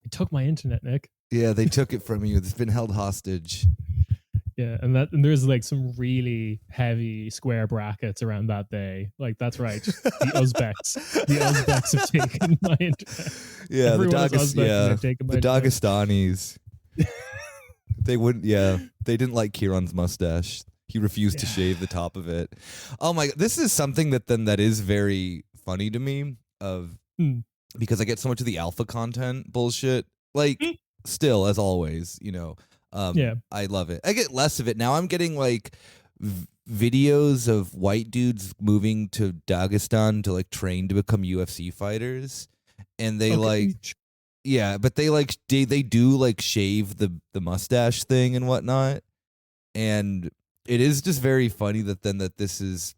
It took my internet, Nick. Yeah, they took it from you. It's been held hostage. Yeah, and there's like some really heavy square brackets around that day. Like, that's right. The Uzbeks have taken my internet. Yeah, the Dagestanis. They wouldn't. Yeah, they didn't like Ciarán's mustache. He refused to shave the top of it. Oh my! This is something that is very funny to me. Because I get so much of the alpha content bullshit. Like, still, as always, I love it. I get less of it now. I'm getting like videos of white dudes moving to Dagestan to like train to become UFC fighters, and they but they do like shave the mustache thing and whatnot, and it is just very funny that this is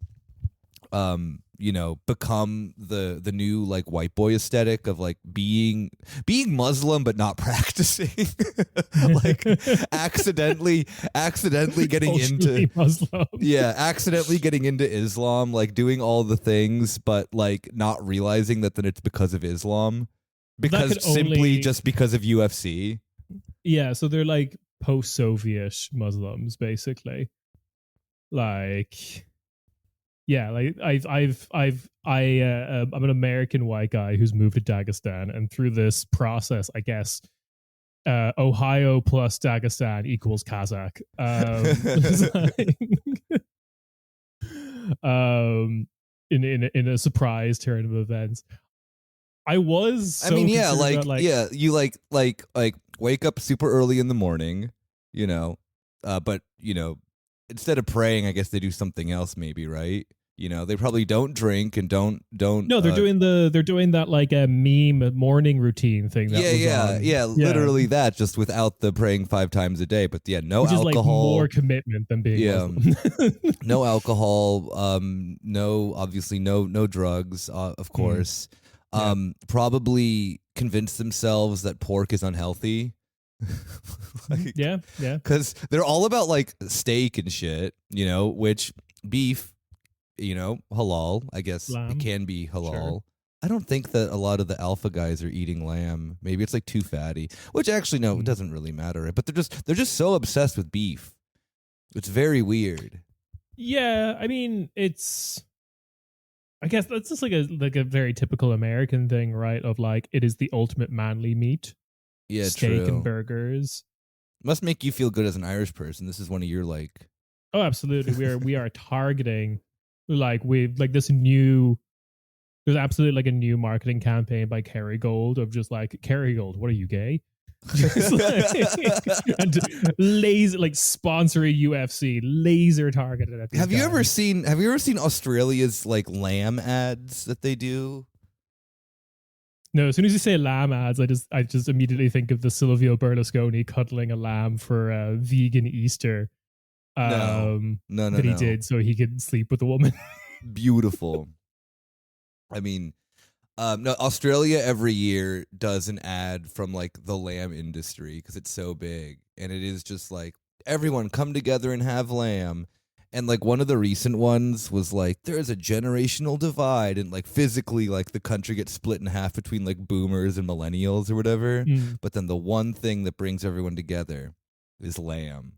become the new like white boy aesthetic of like being Muslim but not practicing, like accidentally getting into Muslim. accidentally getting into Islam, like doing all the things but like not realizing that then it's because of Islam, because just because of UFC. Yeah, so they're like post-Soviet Muslims basically. Like, yeah, like I'm an American white guy who's moved to Dagestan, and through this process, I guess, Ohio plus Dagestan equals Kazakh. In a surprise turn of events. You wake up super early in the morning, but instead of praying, I guess they do something else, maybe, right? They probably don't drink and don't. No, they're doing that like a meme morning routine thing. Literally that, just without the praying 5 times a day. But yeah, no Which alcohol. Is like more commitment than being Muslim. No alcohol. No drugs. Of course. Probably convince themselves that pork is unhealthy. Because they're all about like steak and shit, which beef, halal, I guess lamb. It can be halal. Sure. I don't think that a lot of the alpha guys are eating lamb. Maybe it's like too fatty, which actually, no, it doesn't really matter. But they're just so obsessed with beef. It's very weird. Yeah. I mean, I guess that's just like a very typical American thing, right? Of like, it is the ultimate manly meat. Yeah, steak true. And burgers. Must make you feel good as an Irish person. This is one of your like. Oh, absolutely. We are targeting like this new. There's absolutely like a new marketing campaign by Kerrygold of just like, Kerrygold, what are you, gay? Just and laser like sponsoring UFC, laser targeted at these Have you ever seen Australia's like lamb ads that they do? No, as soon as you say lamb ads, I just immediately think of the Silvio Berlusconi cuddling a lamb for a vegan Easter. No, that he did so he could sleep with a woman. Beautiful. I mean, no, Australia every year does an ad from like the lamb industry because it's so big, and it is just like, everyone come together and have lamb. And like one of the recent ones was like, there is a generational divide, and like physically like the country gets split in half between like boomers and millennials or whatever. But then the one thing that brings everyone together is lamb.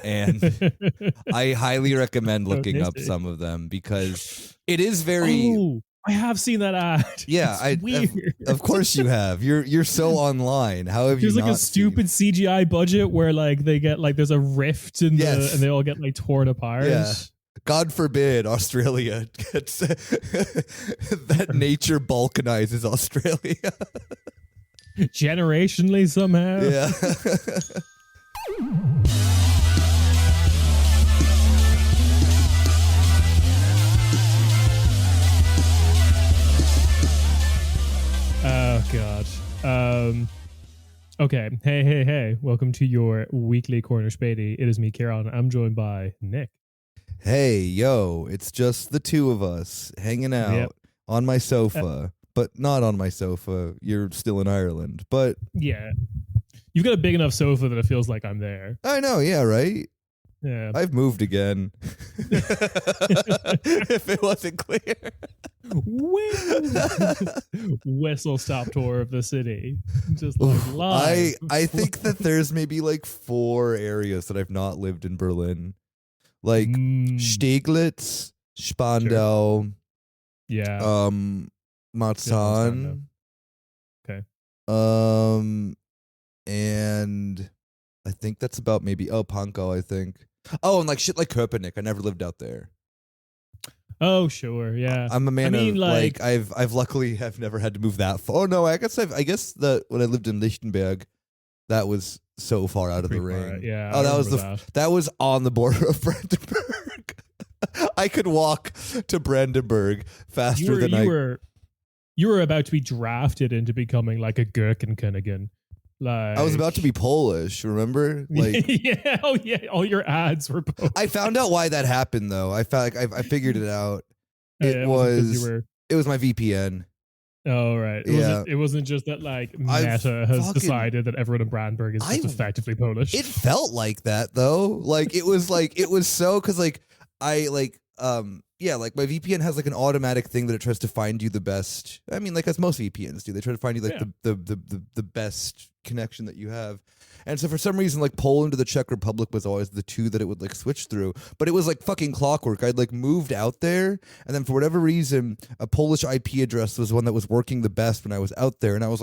And I highly recommend looking up some of them because it is very... I have seen that ad. Yeah, weird. Of course you have. You're so online. How have There's you like a stupid CGI budget where like they get like there's a rift in and they all get like torn apart. Yeah. God forbid Australia gets that nature balkanizes Australia. Generationally somehow. Yeah. Oh God. Okay. Hey. Welcome to your weekly Corner Späti. It is me, Ciarán. I'm joined by Nick. Hey, yo, it's just the two of us hanging out on my sofa, but not on my sofa. You're still in Ireland, but yeah, you've got a big enough sofa that it feels like I'm there. I know. Yeah. Right. Yeah. I've moved again. If it wasn't clear. Whistle stop tour of the city. Just like live. I think that there's maybe like 4 areas that I've not lived in Berlin. Like Steglitz, Spandau, yeah. Marzahn. Okay. And I think that's about maybe Pankow, I think. Oh, and like shit like Köpenick. I never lived out there. Oh, sure, yeah. I'm a man of like I've luckily have never had to move that far. Oh no, I guess that when I lived in Lichtenberg, that was so far out of the ring. Yeah. Oh, that was on the border of Brandenburg. I could walk to Brandenburg faster than you were about to be drafted into becoming like a Gherkinkönigan. Like, I was about to be Polish, remember? Like, yeah, oh yeah, all your ads were Polish. I found out why that happened though. I felt like I figured it out. It was my VPN. Oh right, it wasn't just that like Meta has decided that everyone in Brandenburg is just effectively Polish. It felt like that though. Like it was so because like I like like my VPN has like an automatic thing that it tries to find you the best. I mean, like as most VPNs do, they try to find you like the best connection that you have. And so for some reason, like Poland to the Czech Republic was always the 2 that it would like switch through. But it was like fucking clockwork. I'd like moved out there, and then for whatever reason, a Polish IP address was one that was working the best when I was out there. And I was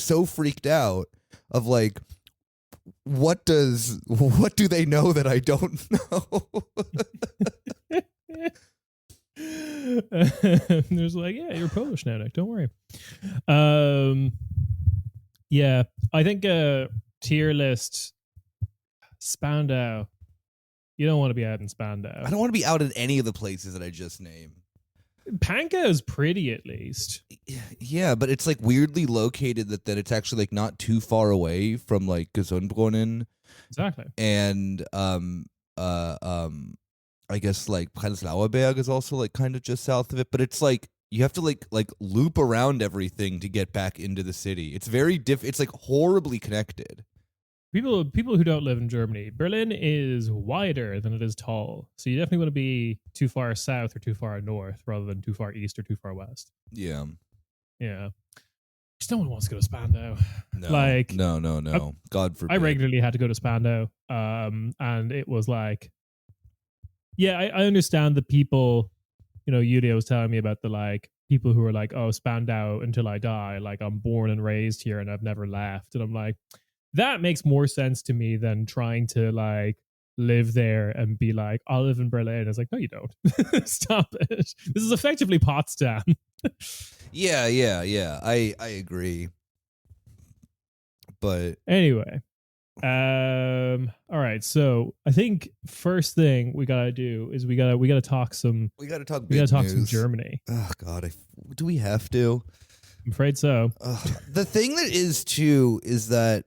so freaked out of like, what do they know that I don't know? There's like, yeah, you're Polish now, Nick. Don't worry. Yeah, I think tier list Spandau. You don't want to be out in Spandau. I don't want to be out in any of the places that I just named. Pankow is pretty, at least. Yeah, but it's like weirdly located that it's actually like not too far away from like Gesundbrunnen. Exactly. And I guess like Prenzlauer Berg is also like kind of just south of it, but it's like you have to like loop around everything to get back into the city. It's very it's like horribly connected. People who don't live in Germany, Berlin is wider than it is tall. So you definitely want to be too far south or too far north rather than too far east or too far west. Yeah. Yeah. Just no one wants to go to Spandau. No. Like no. God forbid. I regularly had to go to Spandau. And it was like, yeah, I understand the people, Yulia was telling me about the like people who are like, oh, Spandau until I die. Like I'm born and raised here and I've never left. And I'm like, that makes more sense to me than trying to like live there and be like, I'll live in Berlin. It's like, no, you don't. Stop it. This is effectively Potsdam. Yeah. I agree. But anyway, all right. So I think first thing we gotta do is we gotta talk some Germany. Oh God, do we have to? I'm afraid so. The thing that is too is that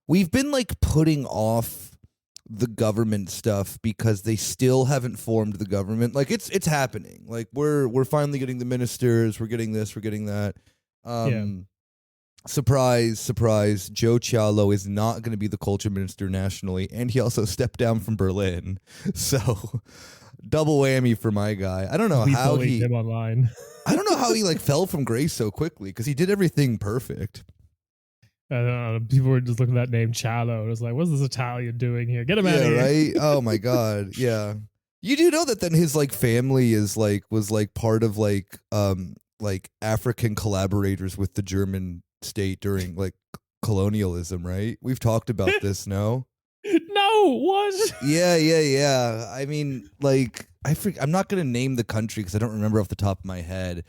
we've been like putting off the government stuff because they still haven't formed the government. Like it's happening. Like we're finally getting the ministers. We're getting this. We're getting that. Surprise, surprise. Joe Cialo is not going to be the culture minister nationally, and he also stepped down from Berlin. So double whammy for my guy. I don't know how he him online. I don't know how he like fell from grace so quickly because he did everything perfect. I don't know. People were just looking at that name Cialo. And it was like, what's this Italian doing here? Get him out of here. Right? Oh my God. Yeah. You do know that then his like family was like part of like African collaborators with the German state during like colonialism, right? We've talked about this, no? No, what? Yeah. I mean, like I'm not going to name the country because I don't remember off the top of my head.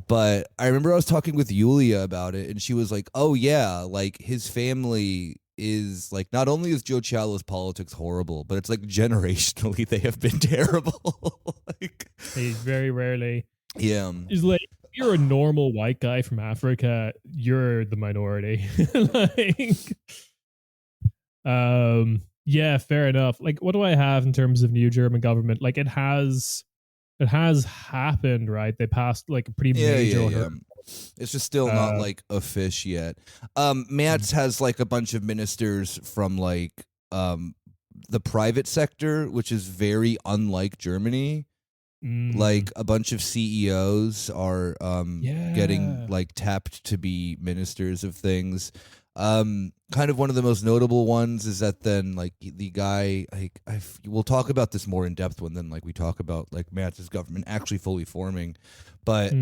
But I remember I was talking with Yulia about it, and she was like, oh, yeah, like his family is like, not only is Joe Cialo's politics horrible, but it's like generationally they have been terrible. Like, he's very rarely. Yeah. He's like, if you're a normal white guy from Africa, you're the minority. Yeah, fair enough. Like, what do I have in terms of new German government? Like, it has happened, right? They passed like a pretty major. Yeah. It's just still not like a fish yet. Merz has like a bunch of ministers from like the private sector, which is very unlike Germany. Like a bunch of CEOs are getting like tapped to be ministers of things. Kind of one of the most notable ones is that then like the guy, like we'll talk about this more in depth when then like we talk about like Matz's government actually fully forming, but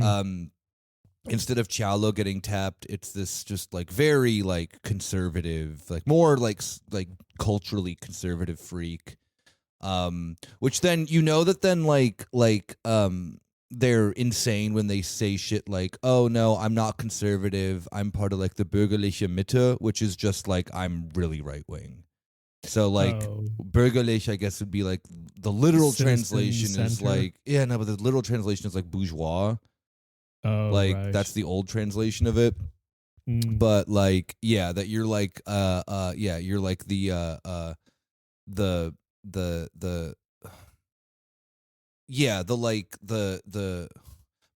instead of Chalo getting tapped, it's this just like very like conservative, like more like culturally conservative freak. Which then that then they're insane when they say shit like, oh no, I'm not conservative, I'm part of like the bürgerliche Mitte, which is just like I'm really right wing. So like bürgerlich, I guess, would be like the literal translation is like but the literal translation is like bourgeois. That's the old translation of it. But like that you're like you're like the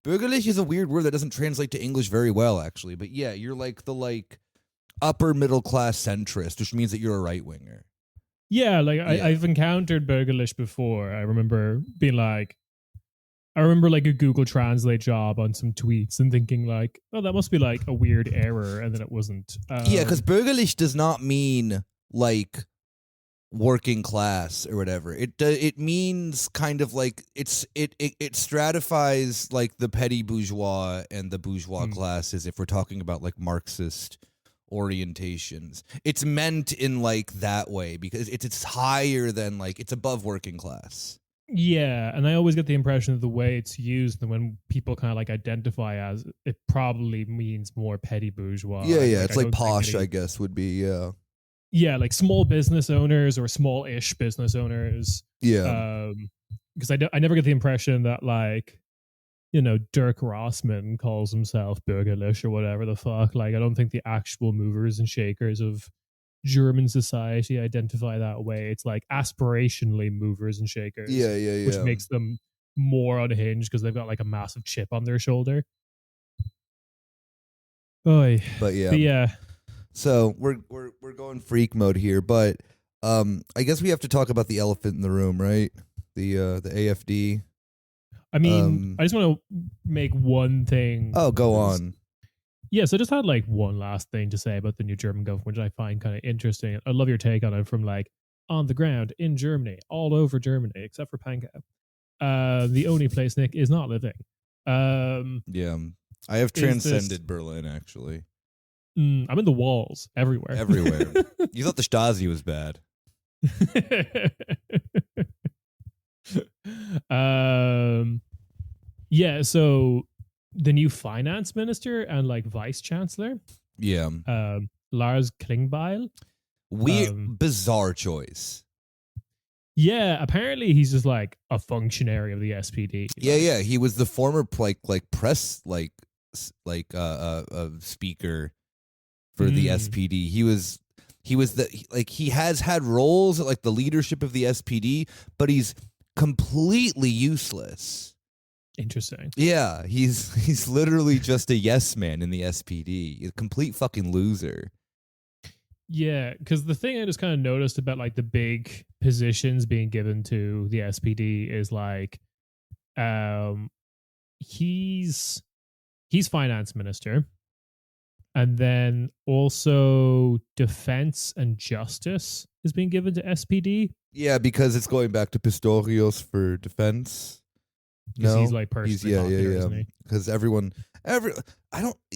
bürgerlich is a weird word that doesn't translate to English very well, actually. But yeah, you're like the like upper middle class centrist, which means that you're a right winger. Yeah, like I've encountered bürgerlich before. I remember like a Google Translate job on some tweets and thinking like, oh, that must be like a weird error, and then it wasn't. Because bürgerlich does not mean like working class or whatever. It means kind of like it stratifies like the petty bourgeois and the bourgeois classes if we're talking about like Marxist orientations. It's meant in like that way because it's higher than like it's above working class. Yeah, and I always get the impression that the way it's used and when people kind of like identify as it probably means more petty bourgeois. Yeah, it's like posh, I guess, would be Yeah, like small business owners or small-ish business owners. Yeah. Because I never get the impression that like, Dirk Rossmann calls himself bürgerlich or whatever the fuck. Like, I don't think the actual movers and shakers of German society identify that way. It's like aspirationally movers and shakers. Yeah. Which makes them more unhinged because they've got like a massive chip on their shoulder. Oy. But yeah. But yeah. So we're going freak mode here, but I guess we have to talk about the elephant in the room, right? The AfD. I mean, I just want to make one thing. Oh, go on. Yes, I just had like one last thing to say about the new German government, which I find kind of interesting. I love your take on it from like on the ground in Germany, all over Germany, except for Pankow. The only place Nick is not living. Yeah, I have transcended Berlin, actually. I'm in the walls everywhere. Everywhere. You thought the Stasi was bad. Yeah, so the new finance minister and like vice chancellor, Lars Klingbeil, bizarre choice. Yeah, apparently he's just like a functionary of the SPD. Yeah, he was the former like press speaker for the SPD. He was he has had roles at like the leadership of the SPD, but he's completely useless. Interesting. Yeah, he's literally just a yes man in the SPD. A complete fucking loser. Yeah, because the thing I just kind of noticed about like the big positions being given to the SPD is like, he's finance minister, and then also defense and justice is being given to SPD. Yeah, because it's going back to Pistorius for defense. No, he's like personally popular, isn't he? Because I don't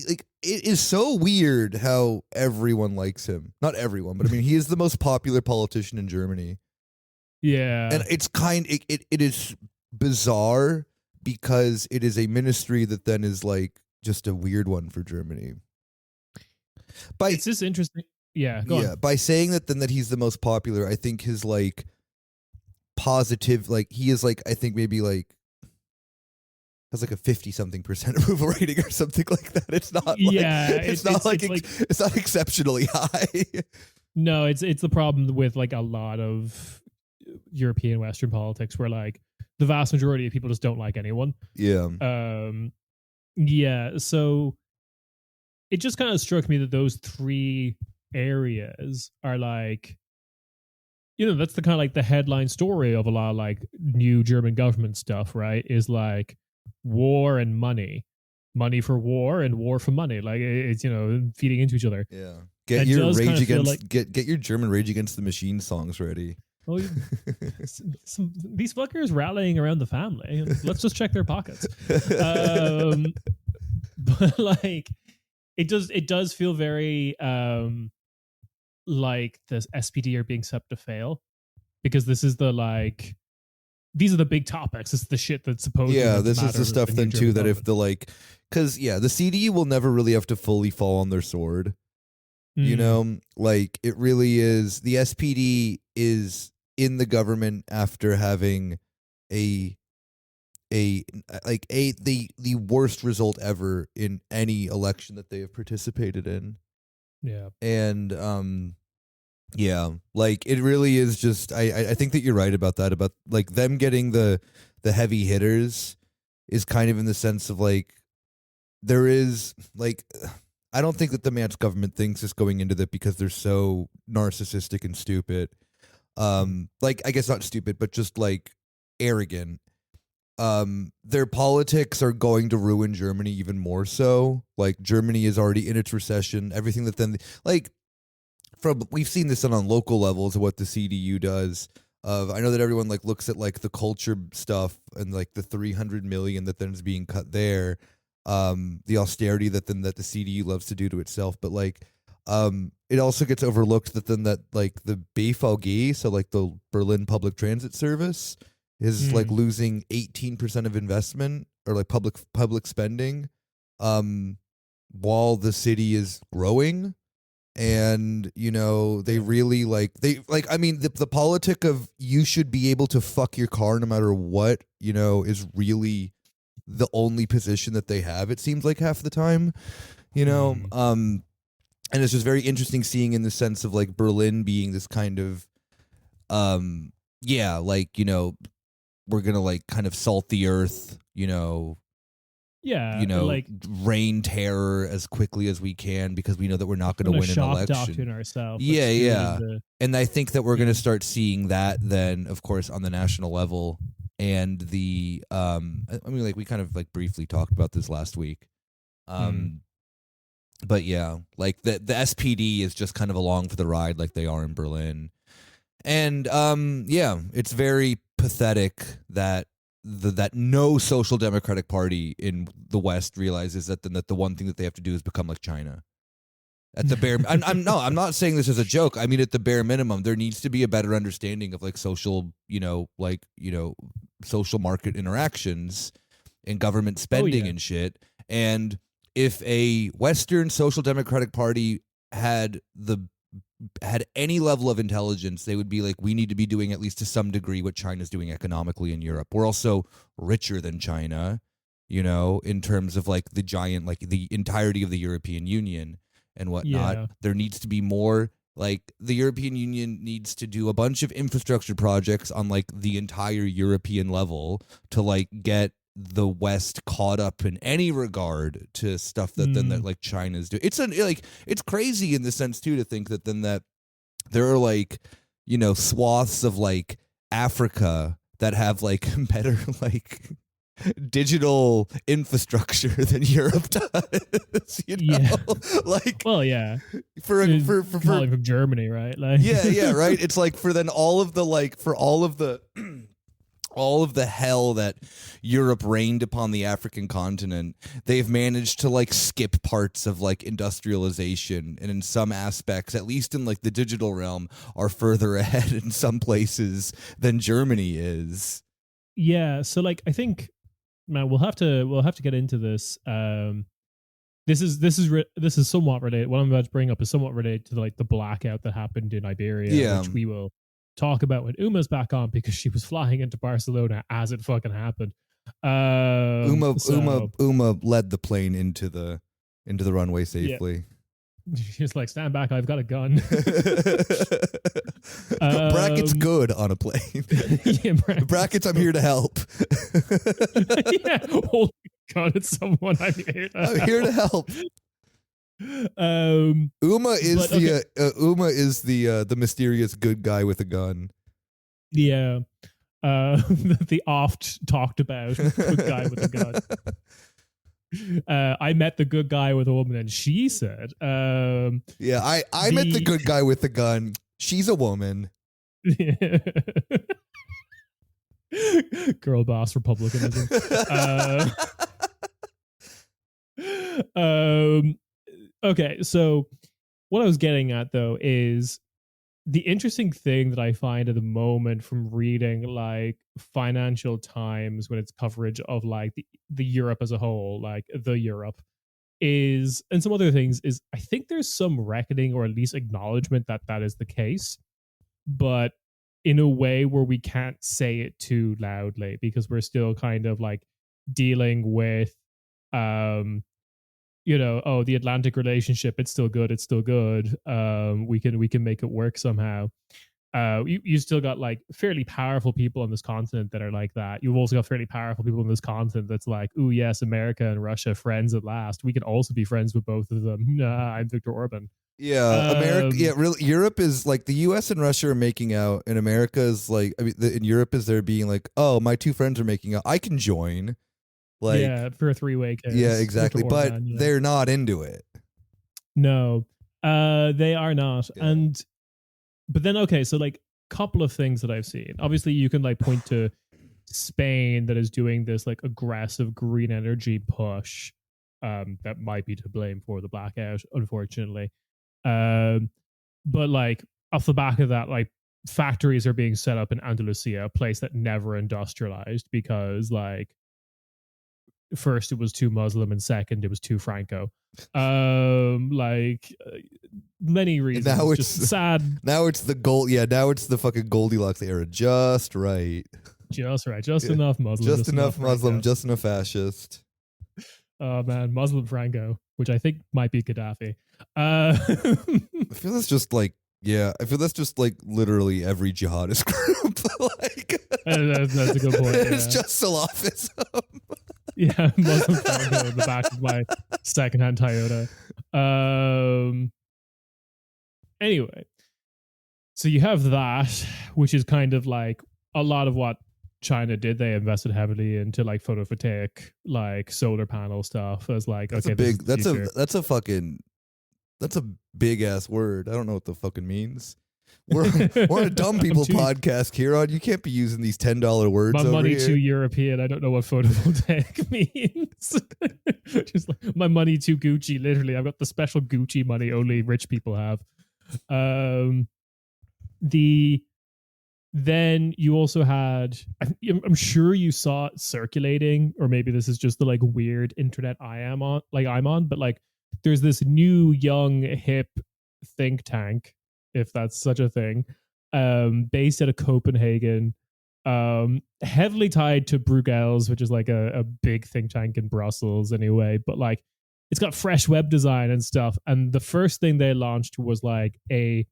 like. It is so weird how everyone likes him. Not everyone, but I mean, he is the most popular politician in Germany. Yeah, and it's it is bizarre because it is a ministry that then is like just a weird one for Germany. It's just interesting. Yeah, go on. By saying that he's the most popular, I think his like positive, like he is like, I think maybe like has like a 50-something% approval rating or something like that. It's not. It's not exceptionally high. No, it's the problem with like a lot of European Western politics where like the vast majority of people just don't like anyone. Yeah. Yeah. So it just kind of struck me that those three areas are like, that's the kind of like the headline story of a lot of like new German government stuff, right? Is like war and money for war and war for money. Like it's feeding into each other. Yeah. Get It your does Rage kind of feel Against like- get your German Rage Against the Machine songs ready. Oh, these fuckers rallying around the family. Let's just check their pockets. But like, it does feel very like the SPD are being set up to fail, because this is these are the big topics. This is the shit that's supposed. Yeah, this is the stuff then too that if because the CDU will never really have to fully fall on their sword. Like it really is. The SPD is in the government after having the worst result ever in any election that they have participated in. Yeah. And yeah, like it really is just I think that you're right about that, about like them getting the heavy hitters is kind of in the sense of like there is like I don't think that the Mance government thinks is going into that because they're so narcissistic and stupid. Like I guess not stupid, but just like arrogant. Their politics are going to ruin Germany even more so. Like Germany is already in its recession. Everything that then we've seen this on local levels of what the CDU does. I know that everyone like looks at like the culture stuff and like the 300 million that then is being cut there. The austerity that the CDU loves to do to itself, but like it also gets overlooked that like the BVG, so like the Berlin Public Transit Service, is like losing 18% of investment or like public spending while the city is growing. And they really I mean the politic of you should be able to fuck your car no matter what is really the only position that they have, it seems like half the time, and it's just very interesting seeing in the sense of like Berlin being this kind of we're gonna like kind of salt the earth, like rain terror as quickly as we can because we know that we're not going to win an election. Doctrine ourselves. Yeah. And I think that we're going to start seeing that then, of course, on the national level. And the, I mean, like we kind of like briefly talked about this last week. But yeah, like the SPD is just kind of along for the ride like they are in Berlin. And yeah, it's very pathetic that that no social democratic party in the West realizes that the one thing that they have to do is become like China. At the bare, I'm not saying this as a joke. I mean, at the bare minimum, there needs to be a better understanding of like social, social market interactions and government spending and shit. And if a Western social democratic party had any level of intelligence, they would be like, we need to be doing at least to some degree what China's doing economically in Europe. We're also richer than China, in terms of like the giant, like the entirety of the European Union and whatnot. Yeah. There needs to be more, like the European Union needs to do a bunch of infrastructure projects on like the entire European level to like get the West caught up in any regard to stuff that then that like China's doing. It's crazy in the sense too to think that then that there are like swaths of like Africa that have like better like digital infrastructure than Europe does. Like for from Germany, right? Like yeah, right. It's like for then all of the all of the hell that Europe rained upon the African continent, they've managed to like skip parts of like industrialization, and in some aspects, at least in like the digital realm, are further ahead in some places than Germany is. Yeah, so like I think, man, we'll have to get into this. This is somewhat related. What I'm about to bring up is somewhat related to like the blackout that happened in Iberia, which we will talk about when Uma's back on, because she was flying into Barcelona as it fucking happened. Uma led the plane into the runway safely. Yeah. She's like, stand back, I've got a gun. Brackets good on a plane. Yeah, brackets I'm here to help. Yeah, holy God, it's someone I'm here to help. Uma is the mysterious good guy with a gun. Yeah. The oft talked about good guy with a gun. I met the good guy with a woman, and she said, Yeah, I met the good guy with the gun. She's a woman. Girl boss republicanism. Okay, so what I was getting at though is the interesting thing that I find at the moment from reading like Financial Times when it's coverage of like the Europe as a whole, like the Europe is, and some other things is, I think there's some reckoning or at least acknowledgement that that is the case, but in a way where we can't say it too loudly because we're still kind of like dealing with oh, the Atlantic relationship, it's still good, we can make it work somehow. You still got like fairly powerful people on this continent that are like that. You've also got fairly powerful people on this continent that's like, oh yes, America and Russia friends at last, we can also be friends with both of them. Nah, I'm Viktor Orban. Yeah, America. Yeah, really. Europe is like the U.S. and Russia are making out, and America is like, I mean, in Europe is there being like, oh, my two friends are making out, I can join. Like, yeah, for a three-way case. Yeah, exactly. Viktor But Orban, they're not into it. No, they are not. Yeah. But then, okay, so like couple of things that I've seen. Obviously, you can like point to Spain that is doing this like aggressive green energy push. That might be to blame for the blackout, unfortunately. But like off the back of that, like factories are being set up in Andalusia, a place that never industrialized because like first it was too Muslim and second it was too Franco. Many reasons. Now it's just sad. Now it's the gold. Yeah, now it's the fucking Goldilocks era. Just right. Just right. Just enough Muslim. Just enough Muslim. Franco. Just enough fascist. Oh man, Muslim Franco, which I think might be Gaddafi. I feel that's just like, yeah, I feel that's just like literally every jihadist group. Like, that's a good point. It's just Salafism. Yeah, Muslim Franco in the back of my secondhand Toyota. Anyway, so you have that, which is kind of like a lot of what China did. They invested heavily into like photovoltaic, like solar panel stuff. As like, that's okay, a big, that's a big ass word. I don't know what the fucking means. We're a dumb people podcast, Ciarán. You can't be using these $10 words. My over money here. too European. I don't know what photovoltaic means. Just like my money too Gucci. Literally, I've got the special Gucci money only rich people have. Then you also had, I'm sure you saw it circulating, or maybe this is just the like weird internet I'm on, but like there's this new young hip think tank, if that's such a thing, based out of Copenhagen, heavily tied to Bruegels, which is like a big think tank in Brussels anyway, but like it's got fresh web design and stuff. And the first thing they launched was like a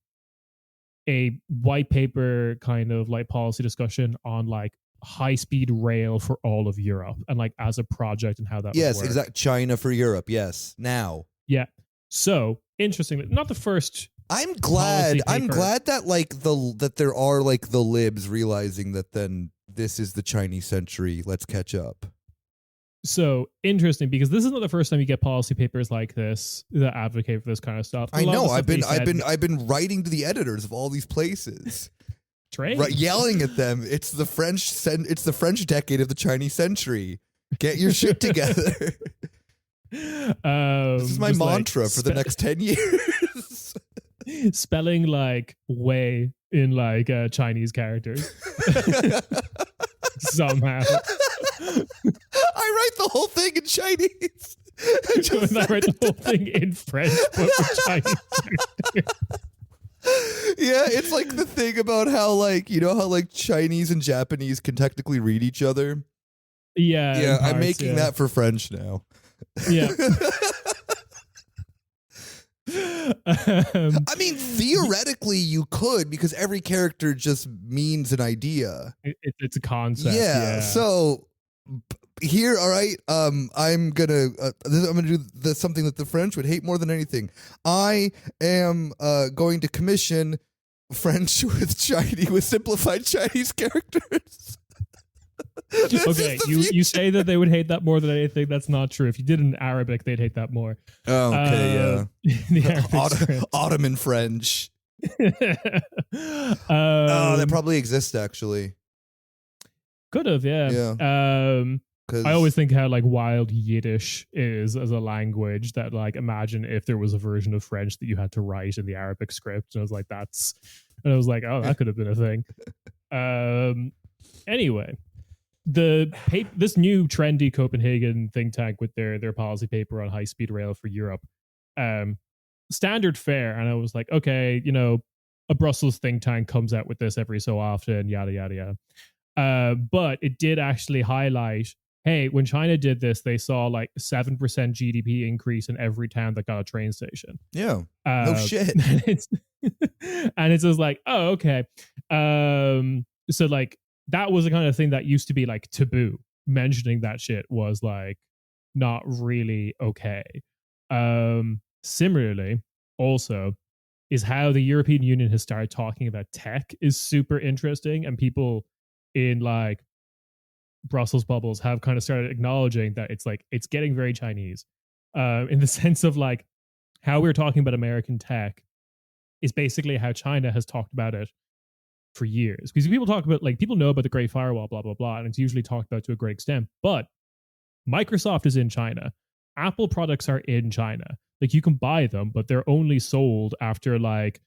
white paper kind of like policy discussion on like high speed rail for all of Europe and like as a project and how that yes, would work. Exactly. China for Europe. Yes. Now. Yeah. So interesting. Not the first. I'm glad that like that there are like the libs realizing that then this is the Chinese century. Let's catch up. So interesting, because this is not the first time you get policy papers like this that advocate for this kind of stuff. I know. I've been writing to the editors of all these places, yelling at them. It's the French decade of the Chinese century. Get your shit together. This is my mantra for the next 10 years. Spelling like way in like Chinese characters. Somehow. I write the whole thing in Chinese. I write the whole thing in French, but with Chinese characters. Yeah, it's like the thing about how like, you know how like Chinese and Japanese can technically read each other? Yeah. I'm making that for French now. Yeah. I mean, theoretically you could, because every character just means an idea. It's a concept. Yeah. So here, all right. I'm gonna do something that the French would hate more than anything. I am going to commission French with Chinese, with simplified Chinese characters. Okay, you say that they would hate that more than anything. That's not true. If you did it in Arabic, they'd hate that more. Oh, okay, the Arabic script. Ottoman French. That probably exists, actually. Could have, yeah. I always think how like wild Yiddish is as a language. That like, imagine if there was a version of French that you had to write in the Arabic script, and I was like, oh, that could have been a thing. Anyway, this new trendy Copenhagen think tank with their policy paper on high speed rail for Europe, standard fare, and I was like, okay, a Brussels think tank comes out with this every so often, yada yada yada. But it did actually highlight, hey, when China did this, they saw like 7% GDP increase in every town that got a train station. Yeah, no shit. And it's just like, oh, okay. So like, that was the kind of thing that used to be like taboo. Mentioning that shit was like not really okay. Similarly, also, is how the European Union has started talking about tech is super interesting, and people in like Brussels bubbles have kind of started acknowledging that it's getting very Chinese, in the sense of like how we're talking about American tech is basically how China has talked about it for years. Because people know about the Great Firewall, blah blah blah, and it's usually talked about to a great extent. But Microsoft is in China. Apple products are in China. Like, you can buy them, but they're only sold after like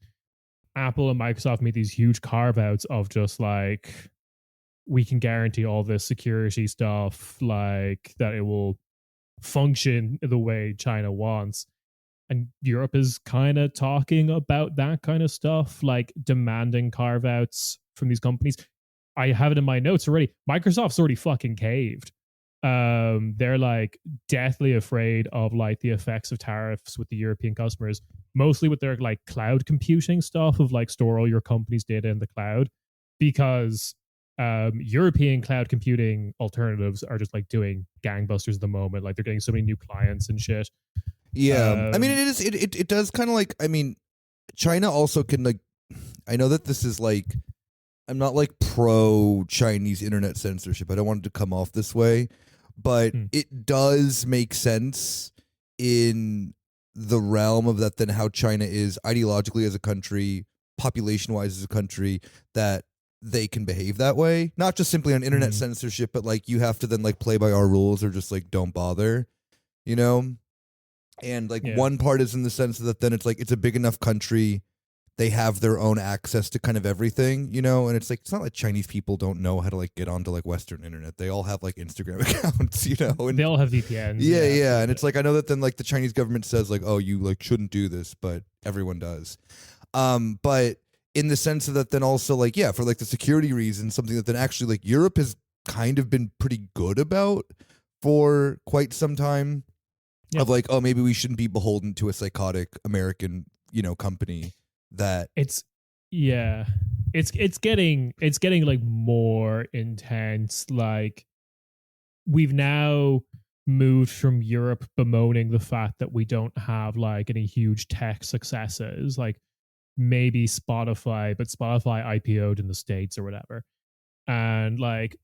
Apple and Microsoft made these huge carve outs of just like, we can guarantee all this security stuff, like that it will function the way China wants. And Europe is kind of talking about that kind of stuff, like demanding carve outs from these companies. I have it in my notes already. Microsoft's already fucking caved. They're like deathly afraid of like the effects of tariffs with the European customers, mostly with their like cloud computing stuff of like store all your company's data in the cloud, because European cloud computing alternatives are just like doing gangbusters at the moment. Like, they're getting so many new clients and shit. Yeah, I mean, it does kind of like, I mean, China also can like, I know that this is like, I'm not like pro Chinese internet censorship. I don't want it to come off this way, but it does make sense in the realm of that, then how China is ideologically as a country, population wise as a country, that they can behave that way. Not just simply on internet censorship, but like, you have to then like play by our rules or just like don't bother, And like, one part is in the sense that then it's like, it's a big enough country, they have their own access to kind of everything, and it's like, it's not like Chinese people don't know how to like get onto like Western internet. They all have like Instagram accounts, and they all have VPNs. Yeah. And it's like, I know that then like the Chinese government says like, oh, you like shouldn't do this, but everyone does. But in the sense of that, then also like, yeah, for like the security reasons, something that then actually like Europe has kind of been pretty good about for quite some time. Of like, oh, maybe we shouldn't be beholden to a psychotic American, company that it's getting like more intense. Like, we've now moved from Europe bemoaning the fact that we don't have like any huge tech successes, like maybe Spotify, but Spotify IPO'd in the States or whatever. And like,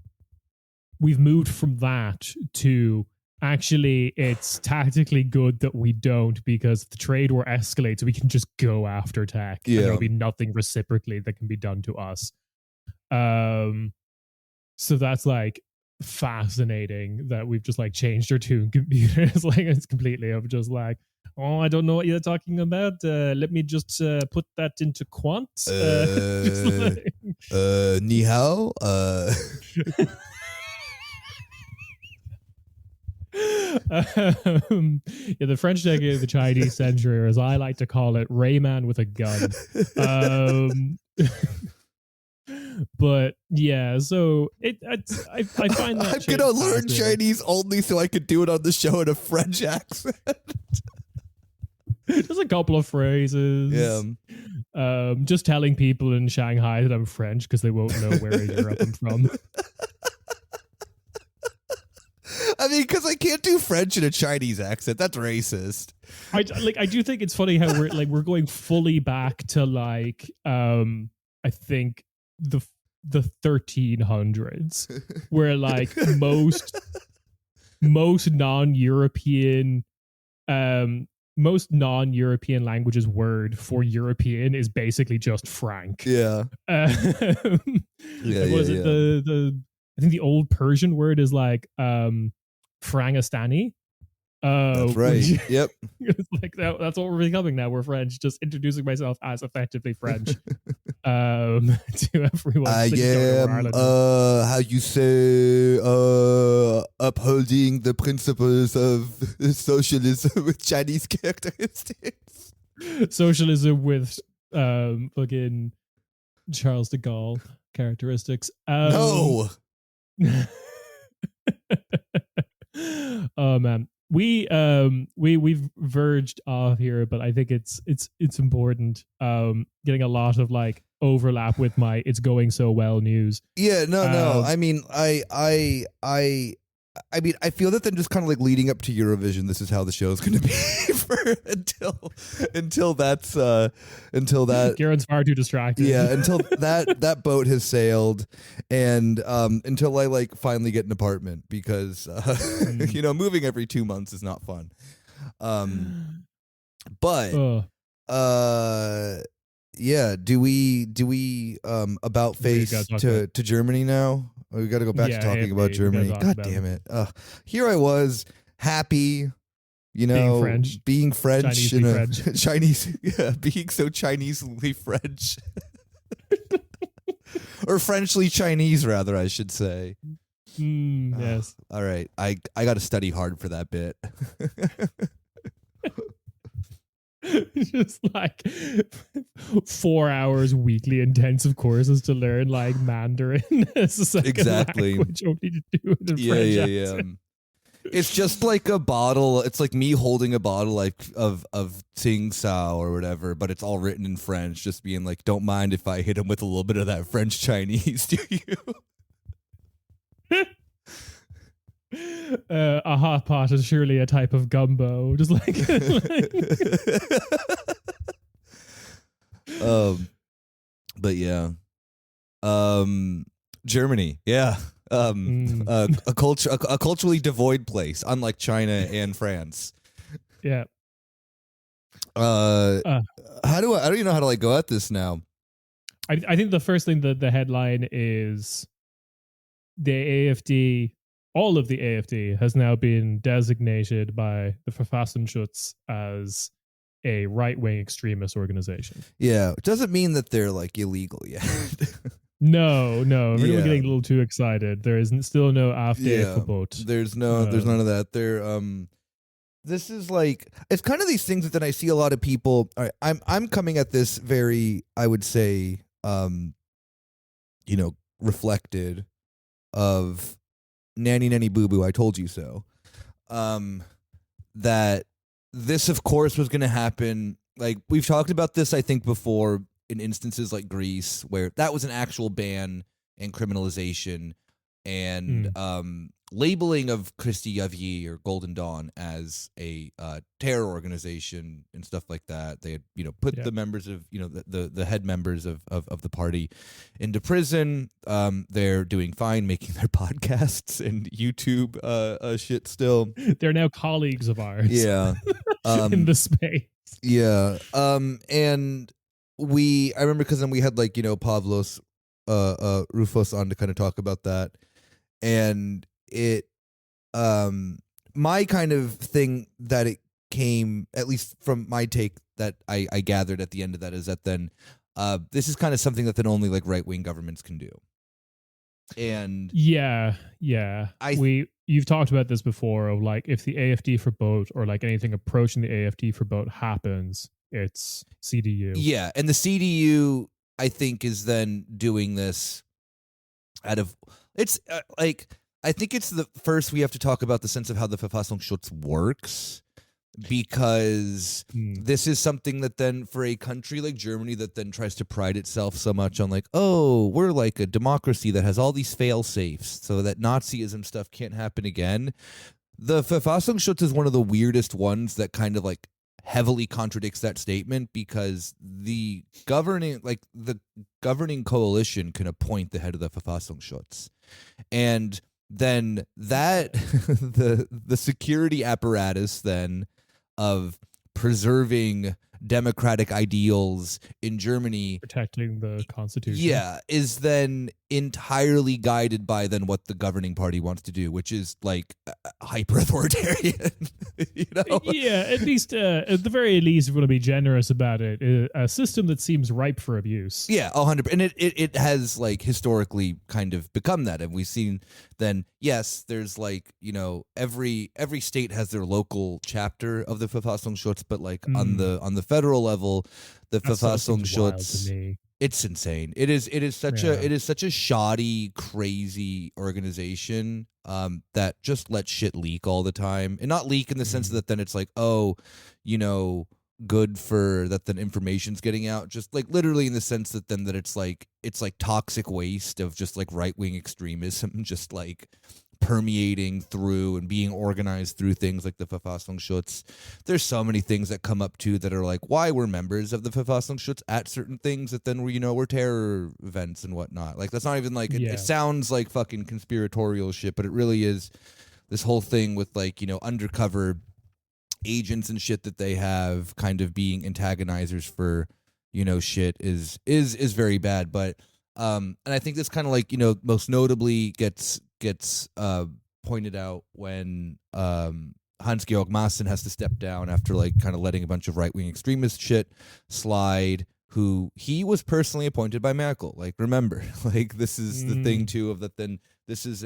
we've moved from that to, actually, it's tactically good that we don't, because if the trade war escalates, we can just go after tech. And there'll be nothing reciprocally that can be done to us. So that's like fascinating that we've just like changed our tune computers. Like, it's completely of just like, oh, I don't know what you're talking about. Let me just put that into quant. Ni hao. The French decade of the Chinese century, or as I like to call it, Rayman with a gun. But yeah, so I find that I'm gonna learn Chinese only so I could do it on the show in a French accent. Just a couple of phrases. Yeah. Just telling people in Shanghai that I'm French because they won't know where in Europe I'm from. I mean, funny because I can't do French in a Chinese accent. That's racist. I do think it's funny how we're going fully back to like I think the 1300s, where like most non-European languages word for European is basically just Frank. Yeah. I think the old Persian word is like Frangistani. That's right. Yep. It's like that's what we're becoming now. We're French. Just introducing myself as effectively French to everyone. I am how you say upholding the principles of socialism with Chinese characteristics. Socialism with fucking Charles de Gaulle characteristics. No. Oh man. We've verged off here, but I think it's important. Getting a lot of like overlap with my "it's going so well" news. Yeah, no. I mean, I feel that then just kind of like leading up to Eurovision, this is how the show is going to be for until that. Ciarán's far too distracted. Yeah, until that boat has sailed, and until I like finally get an apartment because moving every 2 months is not fun. But yeah, do we about face to Germany now? Oh, we got to go back to talking about Germany. God damn it! Here I was happy. Being French, Chinese, being so Chinesely French, or Frenchly Chinese, rather, I should say. Yes. All right, I got to study hard for that bit. Just like 4 hours weekly intensive courses to learn like Mandarin as a second language. Only to do it in French accent. It's just like a bottle. It's like me holding a bottle like of Tsing Sao or whatever, but it's all written in French. Just being like, don't mind if I hit him with a little bit of that French Chinese, do you? A hot pot is surely a type of gumbo. Just like, but yeah, Germany, yeah, a culturally devoid place, unlike China and France. Yeah. I don't even know how to like go at this now. I think the first thing that the headline is the AfD. All of the AfD has now been designated by the Verfassungsschutz as a right-wing extremist organization. Yeah, it doesn't mean that they're like illegal yet. No, everyone's getting a little too excited. There is still no AfD Verbot. There's none of that. This is like, it's kind of these things that then I see a lot of people. All right, I'm coming at this very, I would say, reflected of nanny nanny boo boo, I told you so. That this, of course, was going to happen. Like, we've talked about this, I think, before in instances like Greece, where that was an actual ban and criminalization and labeling of Christi Yavyi or Golden Dawn as a terror organization and stuff like that. They had, put the members of, the head members of the party into prison. They're doing fine, making their podcasts and YouTube shit still. They're now colleagues of ours. Yeah. In the space. Yeah. And I remember because then we had like, Pavlos Rufus on to kind of talk about that. And it my kind of thing that it came, at least from my take that I gathered at the end of that, is that then this is kind of something that then only like right-wing governments can do. And yeah, you've talked about this before of like, if the AfD Verbot or like anything approaching the AfD Verbot happens, it's CDU. Yeah, and the CDU I think is then doing this out of, it's like, I think it's the first we have to talk about the sense of how the Verfassungsschutz works, because this is something that then for a country like Germany that then tries to pride itself so much on like, oh, we're like a democracy that has all these fail safes so that Nazism stuff can't happen again. The Verfassungsschutz is one of the weirdest ones that kind of like heavily contradicts that statement, because the governing coalition can appoint the head of the Verfassungsschutz, and then that the security apparatus then of preserving democratic ideals in Germany, protecting the constitution, is then entirely guided by then what the governing party wants to do, which is like hyper authoritarian. At least at the very least, if we want to be generous about it, a system that seems ripe for abuse. 100%. And it has like historically kind of become that, and we've seen then, yes, there's like, every state has their local chapter of the Verfassungsschutz, but like on the federal level, the Verfassungsschutz, it's insane. It is such a shoddy, crazy organization that just lets shit leak all the time, and not leak in the sense that then it's like, good for that, then information's getting out, just like literally in the sense that then that it's like toxic waste of just like right-wing extremism just like permeating through and being organized through things like the Verfassungsschutz. There's so many things that come up too that are like, why we're members of the Verfassungsschutz at certain things that then we're terror events and whatnot. Like, that's not even like it sounds like fucking conspiratorial shit, but it really is this whole thing with like, undercover agents and shit that they have kind of being antagonizers for, shit is very bad. But and I think this kind of like, most notably gets pointed out when Hans-Georg Maaßen has to step down after like kind of letting a bunch of right-wing extremist shit slide, who he was personally appointed by Merkel. Like, remember, like, this is the thing too of that. Then this is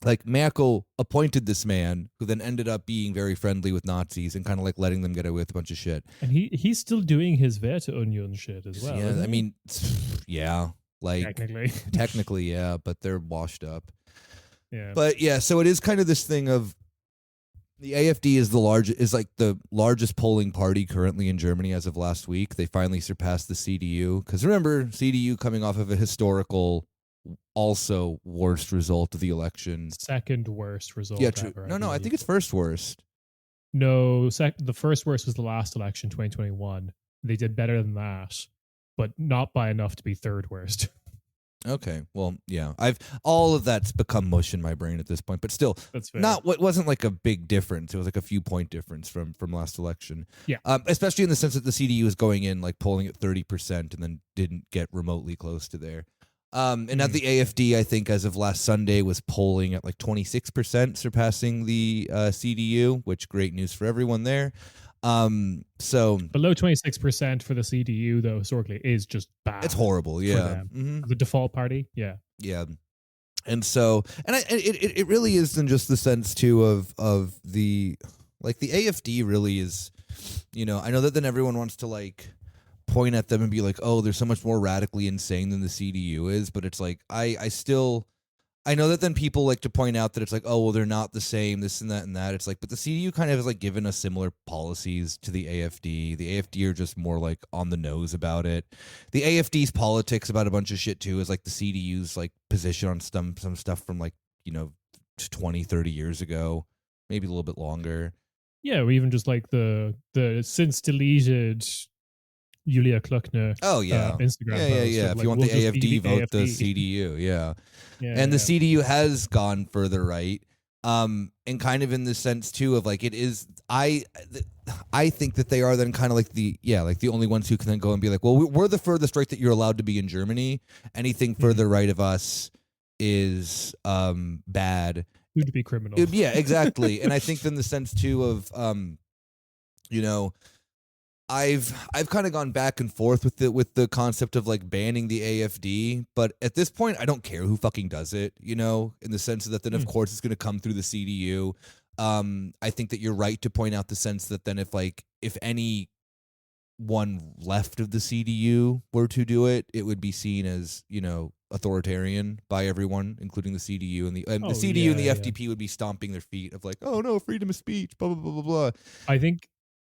like Merkel appointed this man who then ended up being very friendly with Nazis and kind of like letting them get away with a bunch of shit. And he's still doing his Werteunion shit as well. Yeah, I mean, like technically, yeah, but they're washed up. Yeah. But yeah, so it is kind of this thing of the AfD is the largest polling party currently in Germany as of last week. They finally surpassed the CDU, because remember, CDU coming off of a historical, also worst result of the election. Second worst result. Yeah, true. Ever, I think it's first worst. No, the first worst was the last election, 2021. They did better than that, but not by enough to be third worst. Okay, well, yeah, all of that's become mush in my brain at this point, but still, that's fair. Wasn't like a big difference. It was like a few point difference from last election. Yeah, especially in the sense that the CDU is going in like polling at 30% and then didn't get remotely close to there. And now the AfD, I think, as of last Sunday, was polling at like 26%, surpassing the CDU, which great news for everyone there. So below 26% for the CDU, though, historically is just bad. It's horrible, yeah. The default party, yeah. And so, and it really is in just the sense too of the, like, the AfD really is, I know that then everyone wants to like point at them and be like, oh, they're so much more radically insane than the CDU is, but it's like I know that then people like to point out that it's like, oh, well, they're not the same, this and that and that. It's like, but the CDU kind of has like given us similar policies to the AfD. The AfD are just more like on the nose about it. The AfD's politics about a bunch of shit too is like the CDU's like position on some stuff from like, 20, 30 years ago, maybe a little bit longer. Yeah, or even just like the since deleted Julia Kluckner. Oh yeah, Instagram. Yeah. If you want the AfD, vote the CDU. Yeah. And the CDU has gone further right, and kind of in the sense too of like it is. I think that they are then kind of like the only ones who can then go and be like, well, we're the furthest right that you're allowed to be in Germany. Anything further right of us is bad. Who to be criminal? Yeah, exactly. And I think in the sense too of I've kind of gone back and forth with the concept of like banning the AfD, but at this point I don't care who fucking does it, in the sense that then of course it's going to come through the CDU. I think that you're right to point out the sense that then if any one left of the CDU were to do it, it would be seen as, authoritarian by everyone, including the CDU, and the CDU and the FDP would be stomping their feet of like, oh no, freedom of speech, blah blah blah blah blah. I think